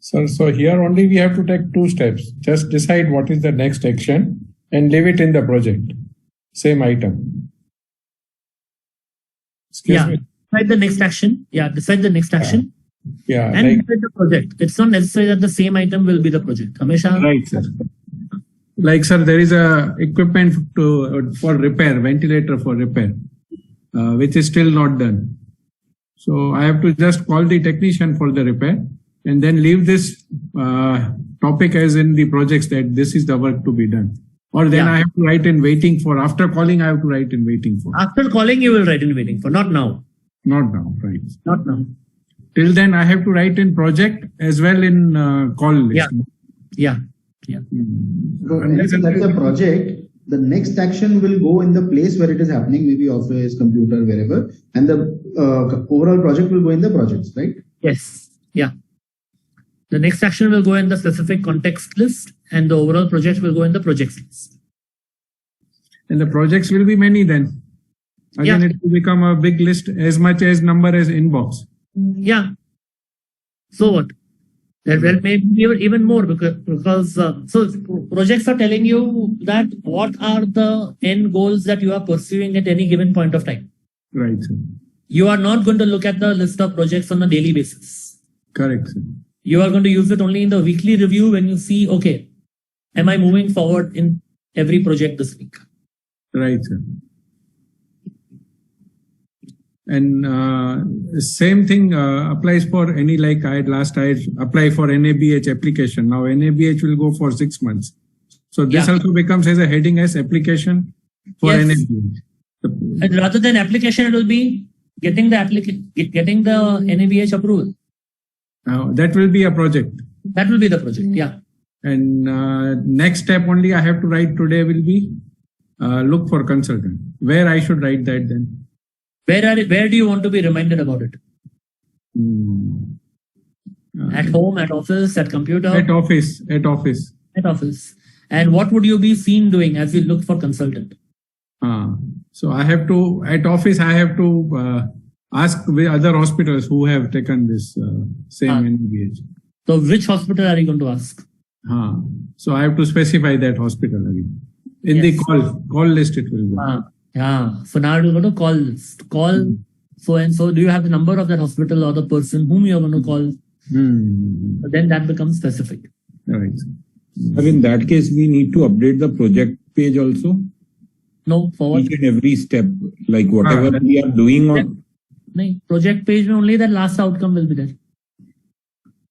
S6: So here only we have to take two steps. Just decide what is the next action and leave it in the project. Same item.
S1: Excuse me. Decide the next action. Yeah, decide the next action.
S6: Yeah.
S1: And decide the project. It's not necessary that the same item will be the project. Hamesha.
S6: Right, sir. Like, sir, there is a equipment for repair, ventilator for repair, which is still not done. So I have to just call the technician for the repair and then leave this topic as in the projects that this is the work to be done. Or then I have to write in waiting for. After calling, I have to write in waiting for.
S1: After calling, you will write in waiting for. Not now.
S6: Not now, right?
S1: Not now.
S6: Till then, I have to write in project as well in call list.
S1: Yeah.
S10: So unless that's a project, the next action will go in the place where it is happening, maybe office, computer, wherever, and the overall project will go in the projects, right?
S1: Yes. Yeah. The next action will go in the specific context list, and the overall project will go in the projects list.
S6: And the projects will be many then. Again, it will become a big list as much as number as inbox.
S1: Yeah. So what? That will maybe even more because so projects are telling you that what are the end goals that you are pursuing at any given point of time.
S6: Right, sir.
S1: You are not going to look at the list of projects on a daily basis.
S6: Correct, sir.
S1: You are going to use it only in the weekly review when you see, okay, am I moving forward in every project this week?
S6: Right, sir. And same thing applies for any, like I apply for NABH application. Now NABH will go for 6 months. So this also becomes as a heading as application for NABH.
S1: And rather than application, it will be getting the NABH approval.
S6: That will be a project.
S1: That will be the project, yeah.
S6: And next step only I have to write today will be look for consultant. Where I should write that then?
S1: Where do you want to be reminded about it? At home, at office, at computer?
S6: At office.
S1: At office. And what would you be seen doing as you look for consultant?
S6: So I have to, at office, I have to ask the other hospitals who have taken this same NABH.
S1: So which hospital are you going to ask?
S6: So I have to specify that hospital again. In the call list it will go.
S1: So now you go to call list. Call so and so. Do you have the number of that hospital or the person whom you are going to call? But then that becomes specific.
S6: Right.
S8: In that case, we need to update the project page also.
S1: No, for
S8: each and every step, like whatever we are doing on.
S1: नहीं, project page में only the last outcome will be there.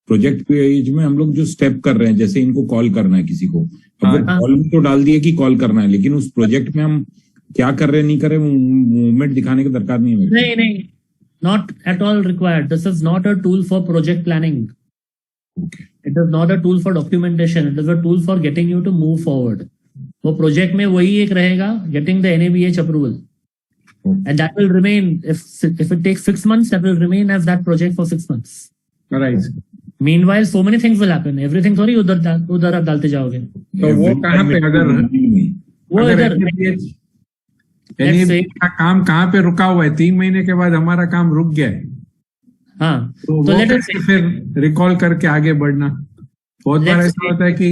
S8: Project page में हम लोग जो step कर रहे हैं, जैसे इनको कॉल करना है किसी को, अब कॉल में तो डाल दिया कि कॉल करना है, लेकिन उस प्रोजेक्ट में हम क्या कर रहे हैं नहीं कर रहे मूवमेंट दिखाने की दरकार नहीं है. नहीं, not at all required. This is not a tool for project planning. Okay. It is not a tool for documentation. It is a tool for getting you to move forward. वो project में वही एक रहेगा, getting the NABH approval. And that will remain, if it takes 6 months, that will remain as that project for 6 months.
S6: Right.
S1: Meanwhile, so many things will happen. Everything थोड़ी उधर आप डालते जाओगे.
S6: तो वो कहाँ पे अगर का काम कहाँ पे रुका हुआ है, 3 महीने के बाद हमारा काम रुक गया है. तो फिर रिकॉल करके आगे बढ़ना. बहुत बार ऐसा होता है कि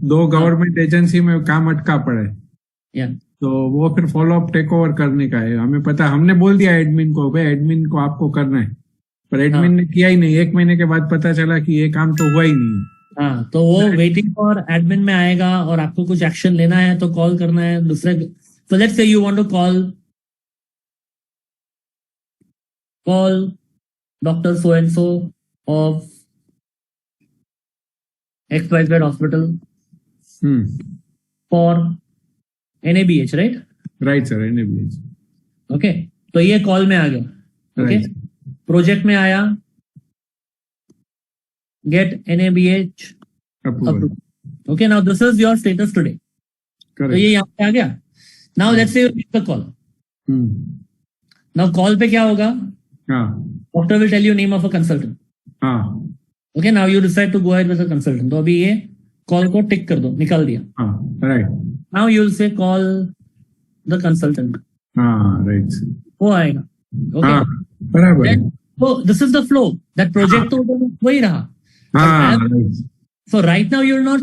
S6: 2 गवर्नमेंट एजेंसी में काम अटका पड़ा है. तो वो फिर फॉलो अप टेक ओवर करने का है. हमें पता, हमने बोल दिया एडमिन को, भाई एडमिन को आपको करना है, पर एडमिन ने किया ही नहीं. 1 महीने के बाद पता चला कि ये काम तो हुआ ही नहीं.
S1: तो वो वेटिंग फॉर एडमिन में आएगा और आपको कुछ एक्शन लेना है तो कॉल करना है दूसरे. So let's say you want to call Dr. So and so of XYZ hospital for NABH, right?
S6: Right, sir. NABH.
S1: Okay. तो ये कॉल में आ गया. Okay. प्रोजेक्ट में आया, get NABH approved. Okay. Now this is your status today.
S6: Correct.
S1: तो ये यहाँ पे आ गया. Now let's say you make the call. Now call पे क्या होगा? Doctor will tell you name of a consultant. Okay, now you decide to go ahead with a consultant. तो अभी ये call को टिक कर दो, निकाल दिया.
S6: Right.
S1: Now you will say call the consultant.
S6: Right.
S1: वो आएगा. Okay.
S6: बराबर.
S1: So this is the flow. That project तो वही रहा. So right now you will not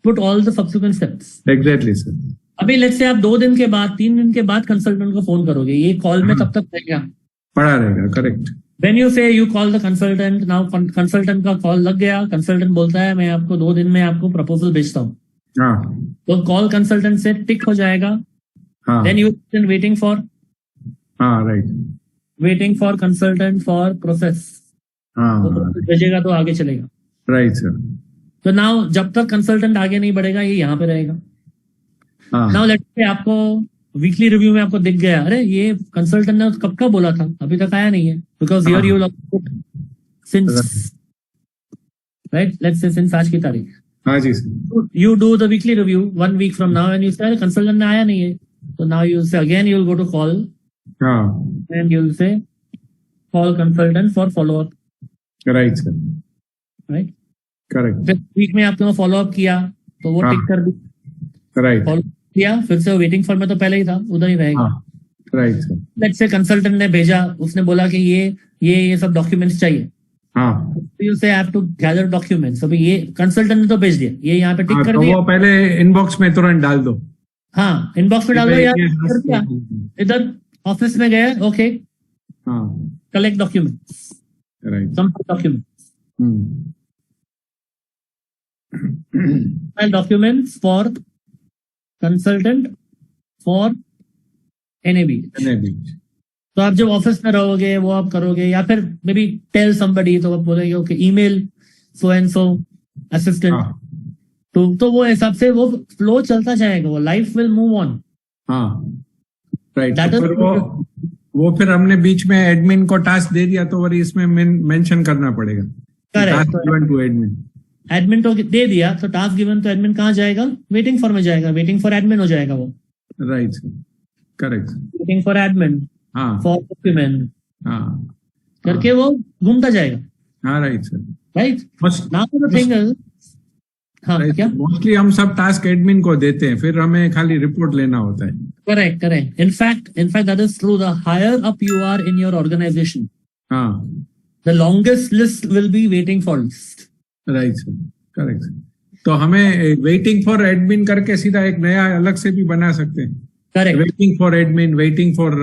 S1: put all the subsequent steps.
S6: Exactly, sir.
S1: अभी लेट्स से आप 2 दिन के बाद 3 दिन के बाद कंसल्टेंट को फोन करोगे, ये कॉल में तब तक रहेगा,
S6: पड़ा रहेगा. Correct.
S1: When you say you call the consultant, now consultant का कॉल लग गया, कंसल्टेंट बोलता है मैं आपको 2 दिन में आपको प्रपोजल भेजता हूँ. तो कॉल कंसल्टेंट से टिक हो जाएगा. Then you are waiting for.
S6: Right.
S1: waiting for consultant for process.
S6: हाँ
S1: भेजेगा तो आगे चलेगा.
S6: Right sir.
S1: तो नाउ जब तक कंसल्टेंट आगे नहीं बढ़ेगा ये यहाँ पे रहेगा. नाउ लेट्स से आपको वीकली रिव्यू में आपको दिख गया, अरे ये कंसल्टेंट ने कब का बोला था, अभी तक आया नहीं है, because here you since right, let's say since आज की तारीख.
S6: हाँ जी sir.
S1: You do the weekly review 1 week from now and you say consultant ने आया नहीं है, so now you say again you will go to call and you will say call consultant for follow up.
S6: Right sir.
S1: Right?
S6: Correct.
S1: फिर week में आपने follow up किया तो वो टिक कर दी.
S6: राइट.
S1: फॉलो किया फिर से वेटिंग फॉर में तो पहले ही था, उधर ही रहेगा.
S6: Right sir.
S1: Let's say consultant ने भेजा, उसने बोला कि ये सब डॉक्यूमेंट्स चाहिए.
S6: हाँ.
S1: You say I have to gather documents. अभी ये कंसल्टेंट ने तो भेज दिया, ये यहाँ पे टिक कर
S6: तो
S1: दिया.
S6: वो पहले इनबॉक्स में तुरंत डाल दो.
S1: हाँ इनबॉक्स में डाल दो यार. कर दिया, इधर ऑफिस में गए, okay collect documents.
S6: Right.
S1: Some documents. Documents for consultant for NAB. तो आप जब ऑफिस में रहोगे वो आप करोगे, या फिर मे बी टेल समबडी, तो आप बोलेंगे okay email so and so assistant, तो वो हिसाब से वो फ्लो चलता जाएगा, वो life will move on.
S6: Right. वो फिर हमने बीच में एडमिन को टास्क दे दिया तो वही इसमें मेंशन करना पड़ेगा.
S1: करेक्ट. एडमिन तो दे दिया तो टास्क गिवन तो एडमिन कहाँ जाएगा, वेटिंग फॉर में जाएगा, वेटिंग फॉर एडमिन हो जाएगा वो.
S6: Right. Correct.
S1: Waiting for admin for document करके वो घूमता जाएगा.
S6: हाँ right sir.
S1: Right. Now the thing is, हाँ क्या
S6: मोस्टली हम सब टास्क एडमिन को देते हैं, फिर हमें खाली रिपोर्ट लेना होता है.
S1: Correct. In fact that is true. The higher up you are in your organisation, the longest list will be waiting for list.
S6: Right sir. Correct. तो हमें वेटिंग फॉर एडमिन करके सीधा एक नया अलग से भी बना सकते हैं.
S1: Correct.
S6: Waiting for admin, waiting for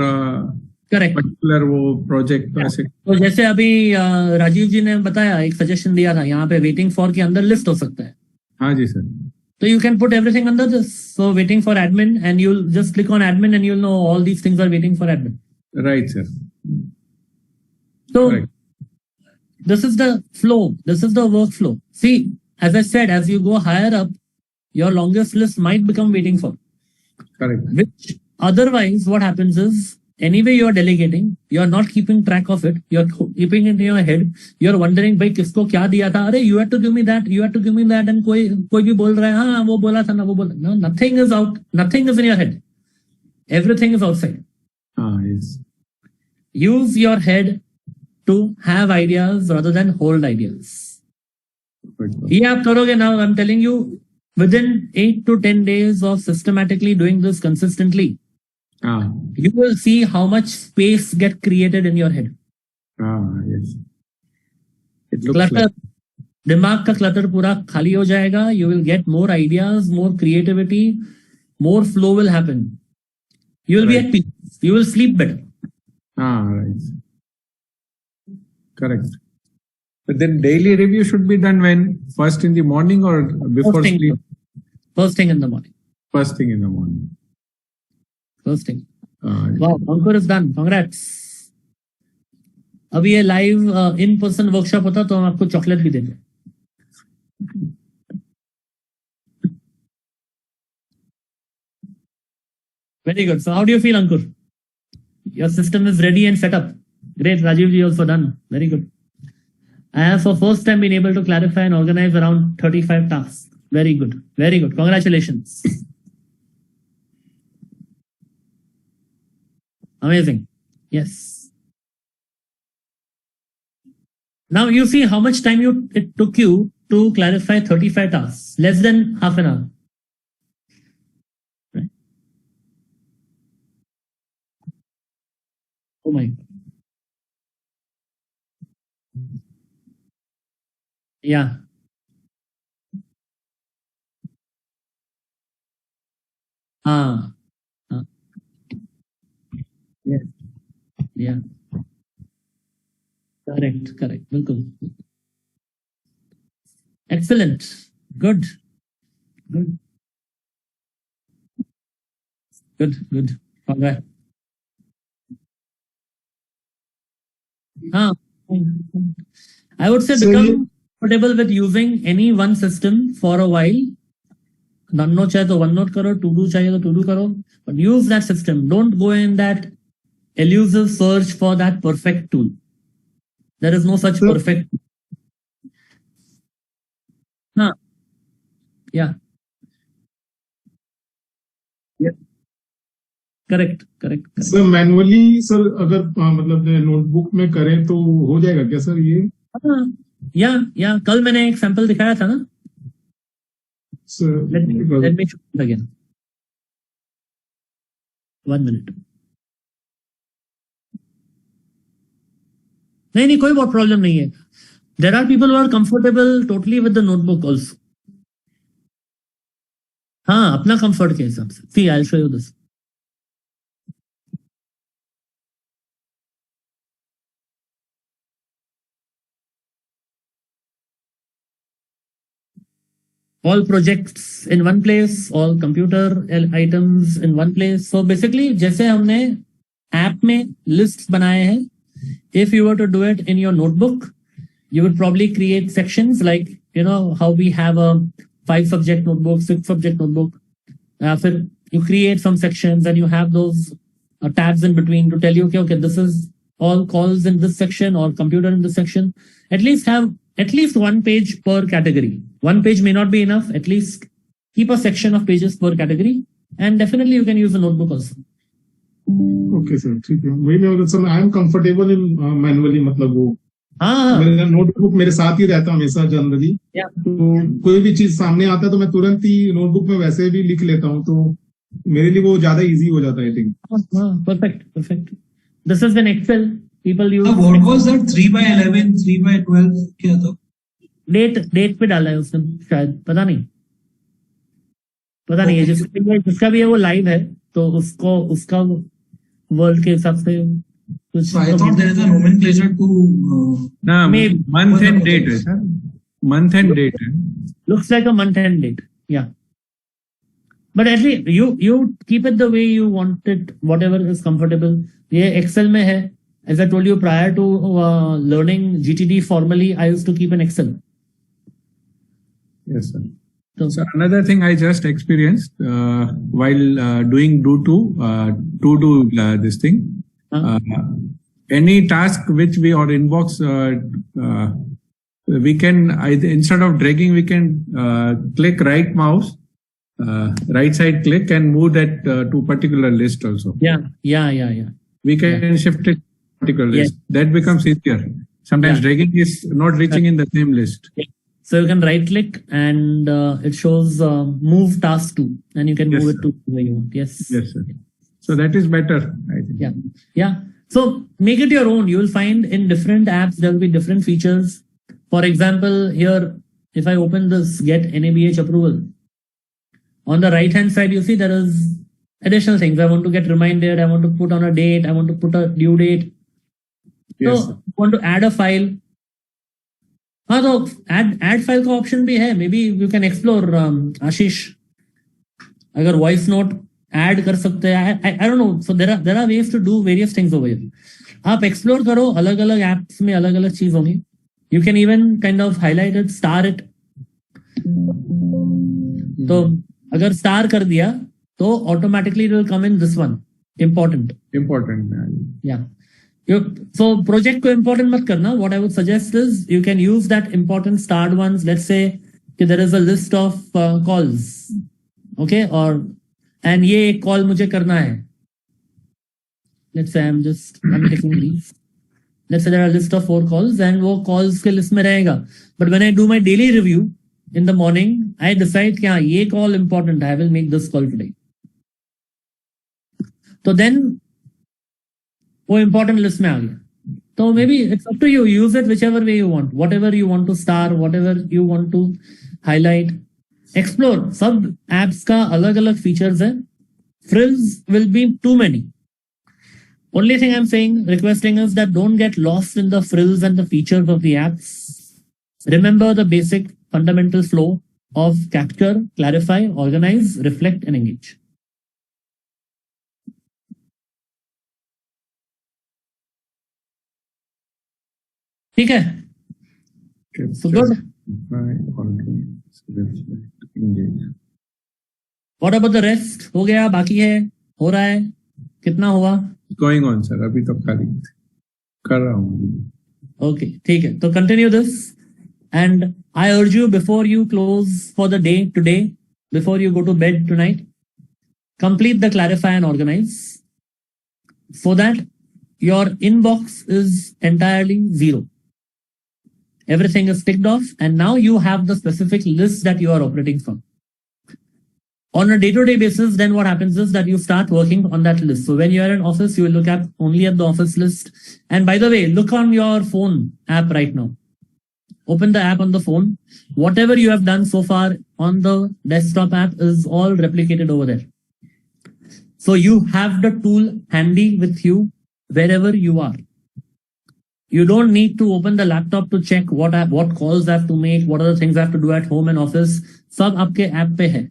S1: correct
S6: particular वो प्रोजेक्ट. ऐसे
S1: तो जैसे अभी राजीव जी ने बताया, एक सजेशन दिया था, यहाँ पे वेटिंग फॉर के अंदर लिस्ट हो सकता है.
S6: हाँ जी सर.
S1: तो you can put everything under this. So waiting for admin and you just click on admin and you know all these things are waiting for admin.
S6: Right sir.
S1: So this is the flow. This is the workflow. See, as I said, as you go higher up, your longest list might become waiting for.
S6: Correct.
S1: Which otherwise, what happens is, anyway, you are delegating. You are not keeping track of it. You are keeping it in your head. You are wondering, भाई किसको क्या दिया था? अरे, you had to give me that. You had to give me that. And कोई भी बोल रहा है, हाँ वो बोला था ना वो बोला. No, nothing is out. Nothing is in your head. Everything is outside.
S6: Yes.
S1: Use your head to have ideas rather than hold ideas. ये आप करोगे now, I'm telling you, within 8 to 10 days of systematically doing this consistently, you will see how much space get created in your head.
S6: Yes. It looks
S1: Clutter,
S6: like...
S1: दिमाग का clutter पूरा खाली हो जाएगा. You will get more ideas, more creativity, more flow will happen. You will be at peace. You will sleep better.
S6: Right. Correct. But then daily review should be done when? First in the morning or before sleep?
S1: First thing in the morning.
S6: First thing in the morning.
S1: First thing. Wow, Ankur is done. Congrats. अभी ये live in person workshop होता तो हम आपको chocolate भी देते. Very good. So how do you feel, Ankur? Your system is ready and set up. Great. Rajiv ji also done. Very good. I have for first time been able to clarify and organize around 35 tasks. Very good. Very good. Congratulations. Amazing. Yes. Now you see how much time it took you to clarify 35 tasks. Less than half an hour. Right? Oh my God. Yeah. Yes. Yeah. Correct. Bilkul. Excellent. Good. Congrats. I would say
S7: So
S1: become comfortable with using any one system for a while. OneNote chahiye to OneNote karo, To Do chahiye to To Do karo, but use that system. Don't go in that elusive search for that perfect tool. There is no such perfect. Yeah. Correct.
S7: Sir manually sir अगर मतलब notebook में करें तो हो जाएगा क्या sir ये?
S1: या कल मैंने एक सैंपल दिखाया था ना.
S7: Sir
S1: Let me show it again. 1 minute. नहीं कोई बहुत प्रॉब्लम नहीं है. There are people who are comfortable totally with the notebook also. हाँ, अपना कंफर्ट के हिसाब से. See, I'll show you this. All projects in one place, all computer items in one place. So basically, जैसे हमने app में lists बनाए हैं, if you were to do it in your notebook, you would probably create sections like, how we have a 5 subject notebook, 6 subject notebook. Then you create some sections and you have those tabs in between to tell you, okay, this is all calls in this section or computer in this section. At least one page per category. One page may not be enough. At least keep a section of pages per category. And definitely you can use a notebook also.
S7: Okay, sir. ठीक है. वही मैं बोल sir, I am comfortable in manually मतलब वो. मेरा notebook मेरे साथ ही रहता है हमेशा जनरली. तो कोई भी चीज सामने आता है तो मैं तुरंत ही नोटबुक में वैसे भी लिख लेता हूँ, तो मेरे लिए वो ज्यादा इजी हो जाता है I think.
S1: Perfect. This is an Excel. People use.
S2: What was that 3x11, 3x12 क्या था?
S1: डेट पे डाला है उसने शायद, पता नहीं है. जिसका भी है वो लाइव है, तो उसका वर्ल्ड के हिसाब से कुछ.
S2: So I thought there is a nomenclature to
S6: month and date है सर. Month and date है.
S1: Looks like a month and date. Yeah. But at least you keep it the way you want it, whatever is comfortable. ये Excel में है. As I told you prior to learning GTD formally, I used to keep an Excel.
S6: Yes, sir. So another thing I just experienced while doing this thing. Any task which we or inbox, we can either, instead of dragging, we can click right mouse, right side click and move that to particular list also.
S1: Yeah.
S6: We can shift it to particular list. That becomes easier. Sometimes dragging is not reaching in the same list.
S1: So you can right click and it shows move task to, and you can move it to where you want. Yes,
S6: sir. So that is better, I think.
S1: Yeah. So make it your own. You will find in different apps, there will be different features. For example, here, if I open this get NABH approval, on the right hand side, you see there is additional things. I want to get reminded. I want to put on a date. I want to put a due date. So I want to add a file. तो add file का option भी है. Maybe you can explore, Ashish. अगर voice note add कर सकते हैं. I don't know. So there are ways to do various things over here. आप explore करो. अलग-अलग apps में अलग-अलग चीज होंगी. You can even kind of highlight it, star it. तो अगर star कर दिया, तो automatically it will come in this one. Important. Yeah. So project को important मत करना. What I would suggest is you can use that important starred ones. Let's say there is a list of calls, okay, and ये एक call मुझे करना है. Let's say I'm taking these. Let's say there are a list of 4 calls and वो calls के list में रहेगा. But when I do my daily review in the morning, I decide कि हाँ ये call important. I will make this call today. तो then वो important list में आ गया. So maybe it's up to you. Use it whichever way you want. Whatever you want to star, whatever you want to highlight. Explore. सब apps का अलग-अलग features है. Frills will be too many. Only thing I'm saying, requesting is that don't get lost in the frills and the features of the apps. Remember the basic fundamental flow of capture, clarify, organize, reflect, and engage. ठीक है? So good. What about the rest? हो गया, बाकी है, हो रहा है, कितना हुआ?
S6: Going on, sir. अभी तो खाली कर रहा हूँ.
S1: Okay, ठीक है. तो continue this, and I urge you before you close for the day today, before you go to bed tonight, complete the clarify and organize, so that your inbox is entirely zero. Everything is ticked off, and now you have the specific list that you are operating from. On a day-to-day basis, then what happens is that you start working on that list. So when you are in office, you will look at only at the office list. And by the way, look on your phone app right now. Open the app on the phone. Whatever you have done so far on the desktop app is all replicated over there. So you have the tool handy with you wherever you are. You don't need to open the laptop to check what calls I have to make, what are the things I have to do at home and office. सब आपके app पे है.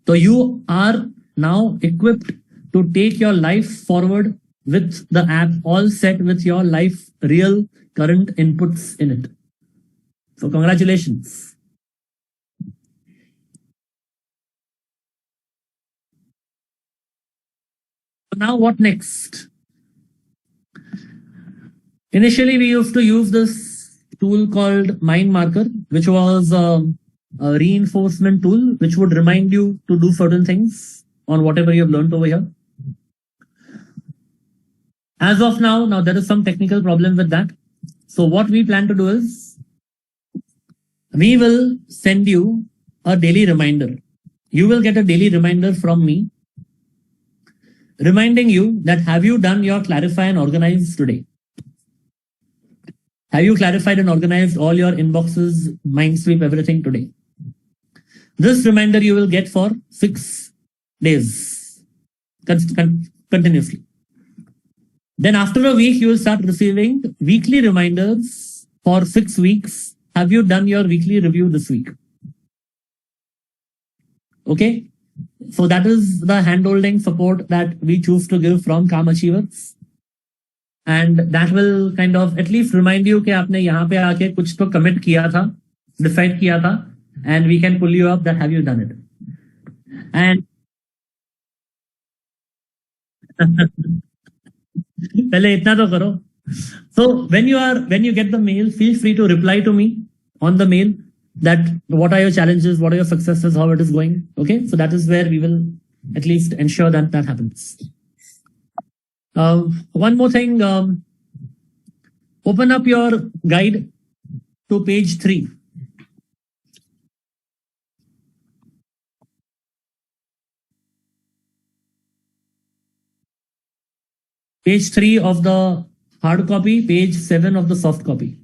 S1: So you are now equipped to take your life forward with the app all set with your life real current inputs in it. So congratulations. So now what next? Initially, we used to use this tool called Mind Marker, which was a reinforcement tool, which would remind you to do certain things on whatever you have learned over here. As of now there is some technical problem with that. So what we plan to do is, we will send you a daily reminder. You will get a daily reminder from me, reminding you that have you done your clarify and organize today? Have you clarified and organized all your inboxes, Mindsweep, everything today? This reminder you will get for 6 days continuously. Then after a week, you will start receiving weekly reminders for 6 weeks. Have you done your weekly review this week? Okay. So that is the handholding support that we choose to give from Calm Achievers. And that will kind of at least remind you कि आपने यहाँ पे आके कुछ तो commit किया था, decide किया था, and we can pull you up that have you done it. And पहले इतना तो करो. So when you get the mail, feel free to reply to me on the mail that what are your challenges, what are your successes, how it is going. Okay, so that is where we will at least ensure that that happens. One more thing, open up your guide to page 3. Page 3 of the hard copy, page 7 of the soft copy.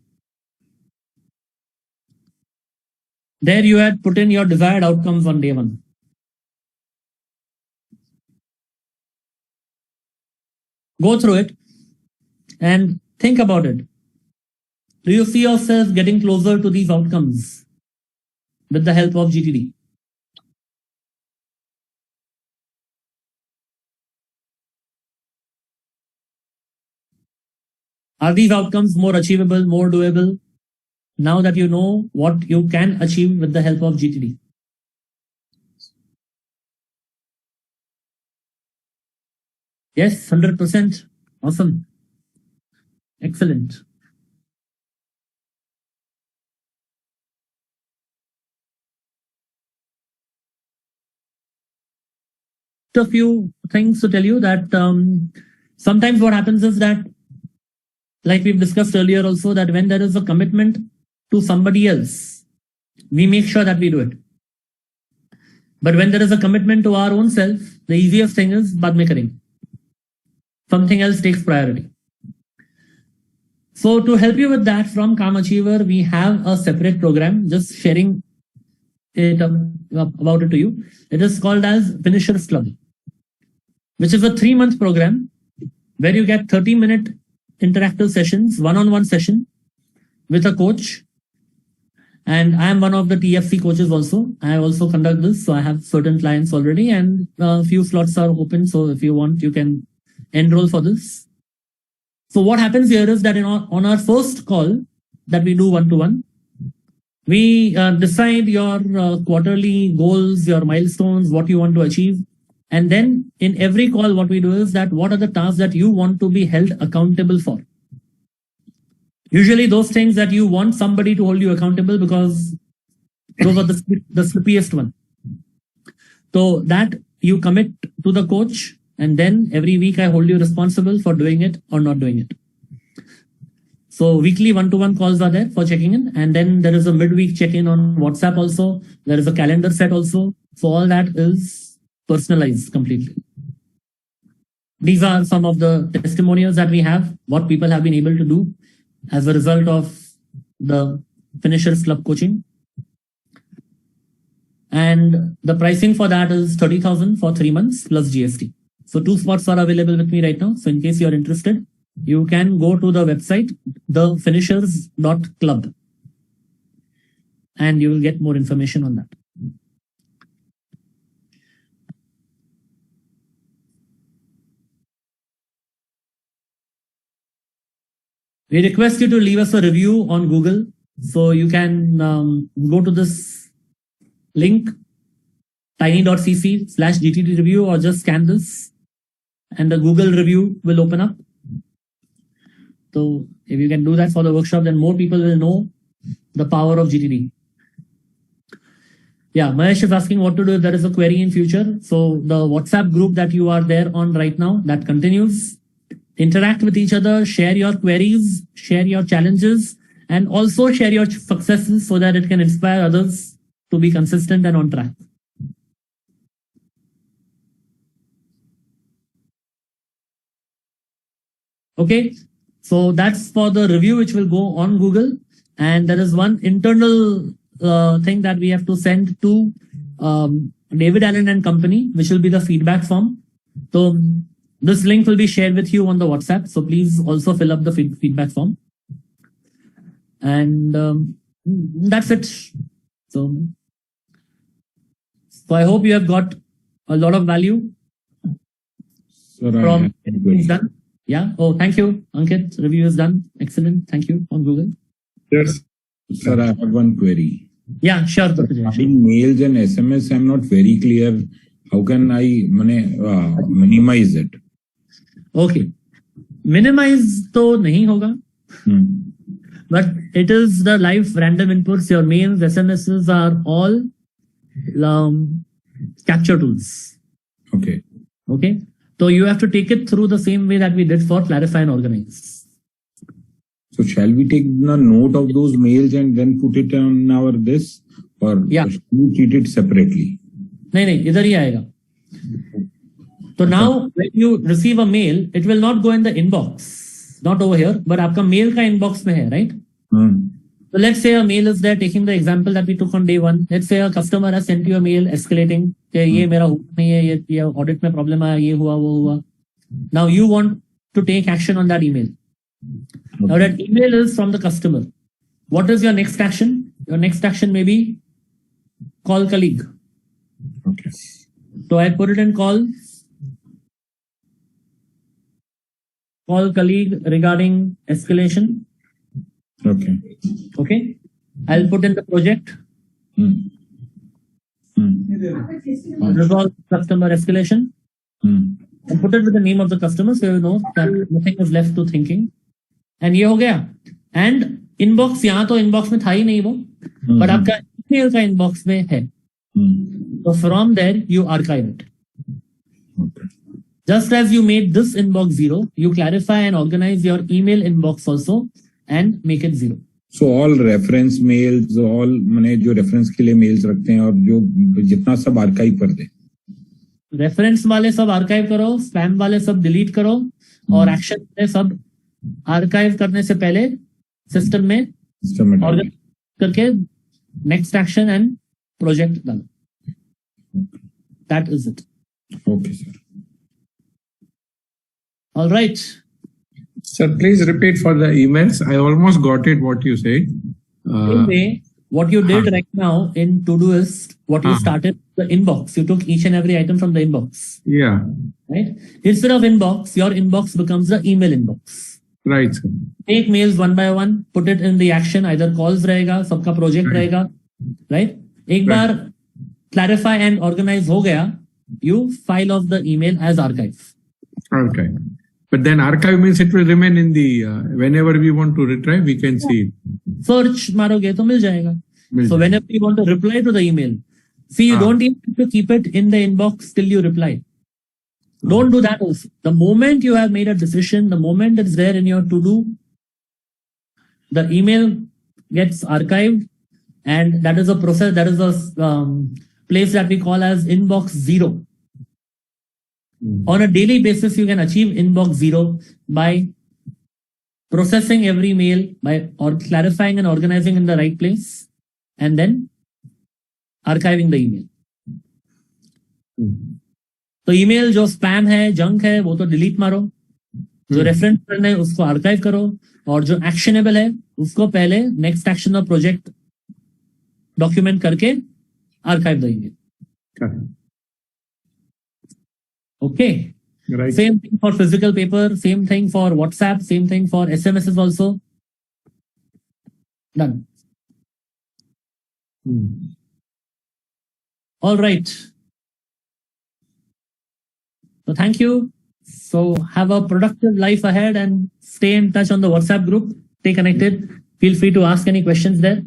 S1: There you had put in your desired outcomes on day 1. Go through it and think about it. Do you see yourself getting closer to these outcomes with the help of GTD? Are these outcomes more achievable, more doable, now that you know what you can achieve with the help of GTD? Yes, 100%. Awesome. Excellent. A few things to tell you that sometimes what happens is that, like we've discussed earlier also, that when there is a commitment to somebody else, we make sure that we do it. But when there is a commitment to our own self, the easiest thing is baad mein karenge. Something else takes priority. So to help you with that, from Calm Achiever, we have a separate program, just sharing it about it to you. It is called as Finishers Club, which is a 3-month program where you get 30-minute interactive sessions, one-on-one session with a coach. And I am one of the TFC coaches also. I also conduct this. So I have certain clients already and a few slots are open. So if you want, you can enroll for this. So what happens here is that on our first call that we do one-to-one, we decide your quarterly goals, your milestones, what you want to achieve. And then in every call, what we do is that what are the tasks that you want to be held accountable for? Usually those things that you want somebody to hold you accountable because those are the slippiest one. So that you commit to the coach, and then every week I hold you responsible for doing it or not doing it. So weekly one-to-one calls are there for checking in. And then there is a midweek check-in on WhatsApp also. There is a calendar set also. So all that is personalized completely. These are some of the testimonials that we have, what people have been able to do as a result of the Finishers Club coaching. And the pricing for that is 30,000 for 3 months plus GST. So 2 spots are available with me right now. So in case you're interested, you can go to the website, thefinishers.club, and you will get more information on that. We request you to leave us a review on Google. So you can go to this link, tiny.cc/GTD review, or just scan this and the Google review will open up. So if you can do that for the workshop, then more people will know the power of GTD. Yeah, Mahesh is asking what to do if there is a query in future. So the WhatsApp group that you are there on right now, that continues. Interact with each other, share your queries, share your challenges, and also share your successes so that it can inspire others to be consistent and on track. Okay, so that's for the review which will go on Google. And there is one internal thing that we have to send to David Allen and Company, which will be the feedback form. So this link will be shared with you on the WhatsApp. So please also fill up the feedback form. And that's it. So I hope you have got a lot of value from everything done. Yeah. Oh, thank you, Ankit. Review is done. Excellent. Thank you on Google.
S8: Yes. Sir, I have one query.
S1: Yeah, sure.
S8: Regarding mails and SMS, I'm not very clear. How can I minimize it?
S1: Okay. Minimize to nahi hoga. But it is the live random inputs. Your mails, SMSs are all capture tools.
S8: Okay.
S1: Okay. So you have to take it through the same way that we did for Clarify and Organize.
S8: So shall we take the note of those mails and then put it on our this, or should we treat it separately?
S1: Nahin, idhar hi aayega. So now when you receive a mail, it will not go in the inbox, not over here, but aapka mail ka inbox mein hai, right? So let's say a mail is there, taking the example that we took on day one. Let's say a customer has sent you a mail escalating, ye mera hua nahi hai, ye audit mein problem aaya, ye hua, wo hua. Now you want to take action on that email. Now that email is from the customer. What is your next action? Your next action may be call colleague.
S8: Okay.
S1: So I put it in call colleague regarding escalation.
S8: Okay.
S1: Okay. I'll put in the project. Resolve customer escalation. And put it with the name of the customer so you know that nothing is left to thinking. And ये हो गया. And inbox, यहाँ तो inbox में था ही नहीं वो, but आपका email का inbox में है. So from there you archive it.
S8: Okay.
S1: Just as you made this inbox 0, you clarify and organize your email inbox also and make it 0.
S8: So all reference mails, all मैंने जो reference के लिए mails रखते हैं और जो जितना सब archive कर दे.
S1: Reference वाले सब archive करो, spam वाले सब delete करो, और action वाले सब archive करने से पहले system में organize करके next action and project डालो. That is it.
S8: Okay, sir.
S1: All right.
S6: Sir, please repeat for the emails. I almost got it what you said.
S1: Anyway, what you did right now in Todoist, what you started the inbox. You took each and every item from the inbox.
S6: Yeah.
S1: Right. Instead of inbox, your inbox becomes the email inbox.
S6: Right, sir.
S1: Take mails one by one, put it in the action, either calls रहेगा, सबका project रहेगा, right? एक बार clarify and organize हो गया, you file off the email as archive.
S6: Archive. But then archive means it will remain in the, whenever we want to retrieve, we can see it.
S1: Search मारोगे तो मिल जाएगा. So whenever you want to reply to the email, see, you don't even have to keep it in the inbox till you reply. Don't do that also. The moment you have made a decision, the moment it's there in your to-do, the email gets archived, and that is a process, that is a place that we call as inbox zero. On a daily basis, you can achieve inbox zero by processing every mail, by clarifying and organizing in the right place, and then archiving the email. तो email जो spam है, junk है, वो तो delete मारो, जो reference करना है उसको आर्काइव करो, और जो एक्शनेबल है उसको पहले next action of project document करके archive the email. Okay, same thing for physical paper, same thing for WhatsApp, same thing for SMS also. Done. All right. So thank you. So have a productive life ahead and stay in touch on the WhatsApp group. Stay connected. Feel free to ask any questions there.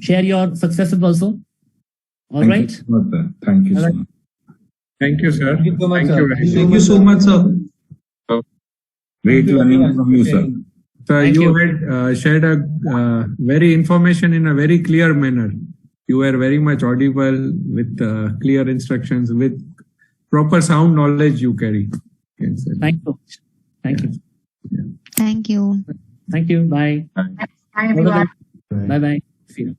S1: Share your successes also. All right.
S8: Thank you so much.
S6: Thank you, sir.
S2: Thank you so much,
S6: Thank
S2: sir.
S6: you very
S2: Thank you so much, sir.
S8: Great learning from you, sir.
S6: So you had shared a very information in a very clear manner. You were very much audible with clear instructions, with proper sound knowledge you carry.
S1: Thank you. Thank you.
S4: Thank you.
S1: Thank you. Bye.
S9: Bye, everyone.
S1: Bye bye. See you.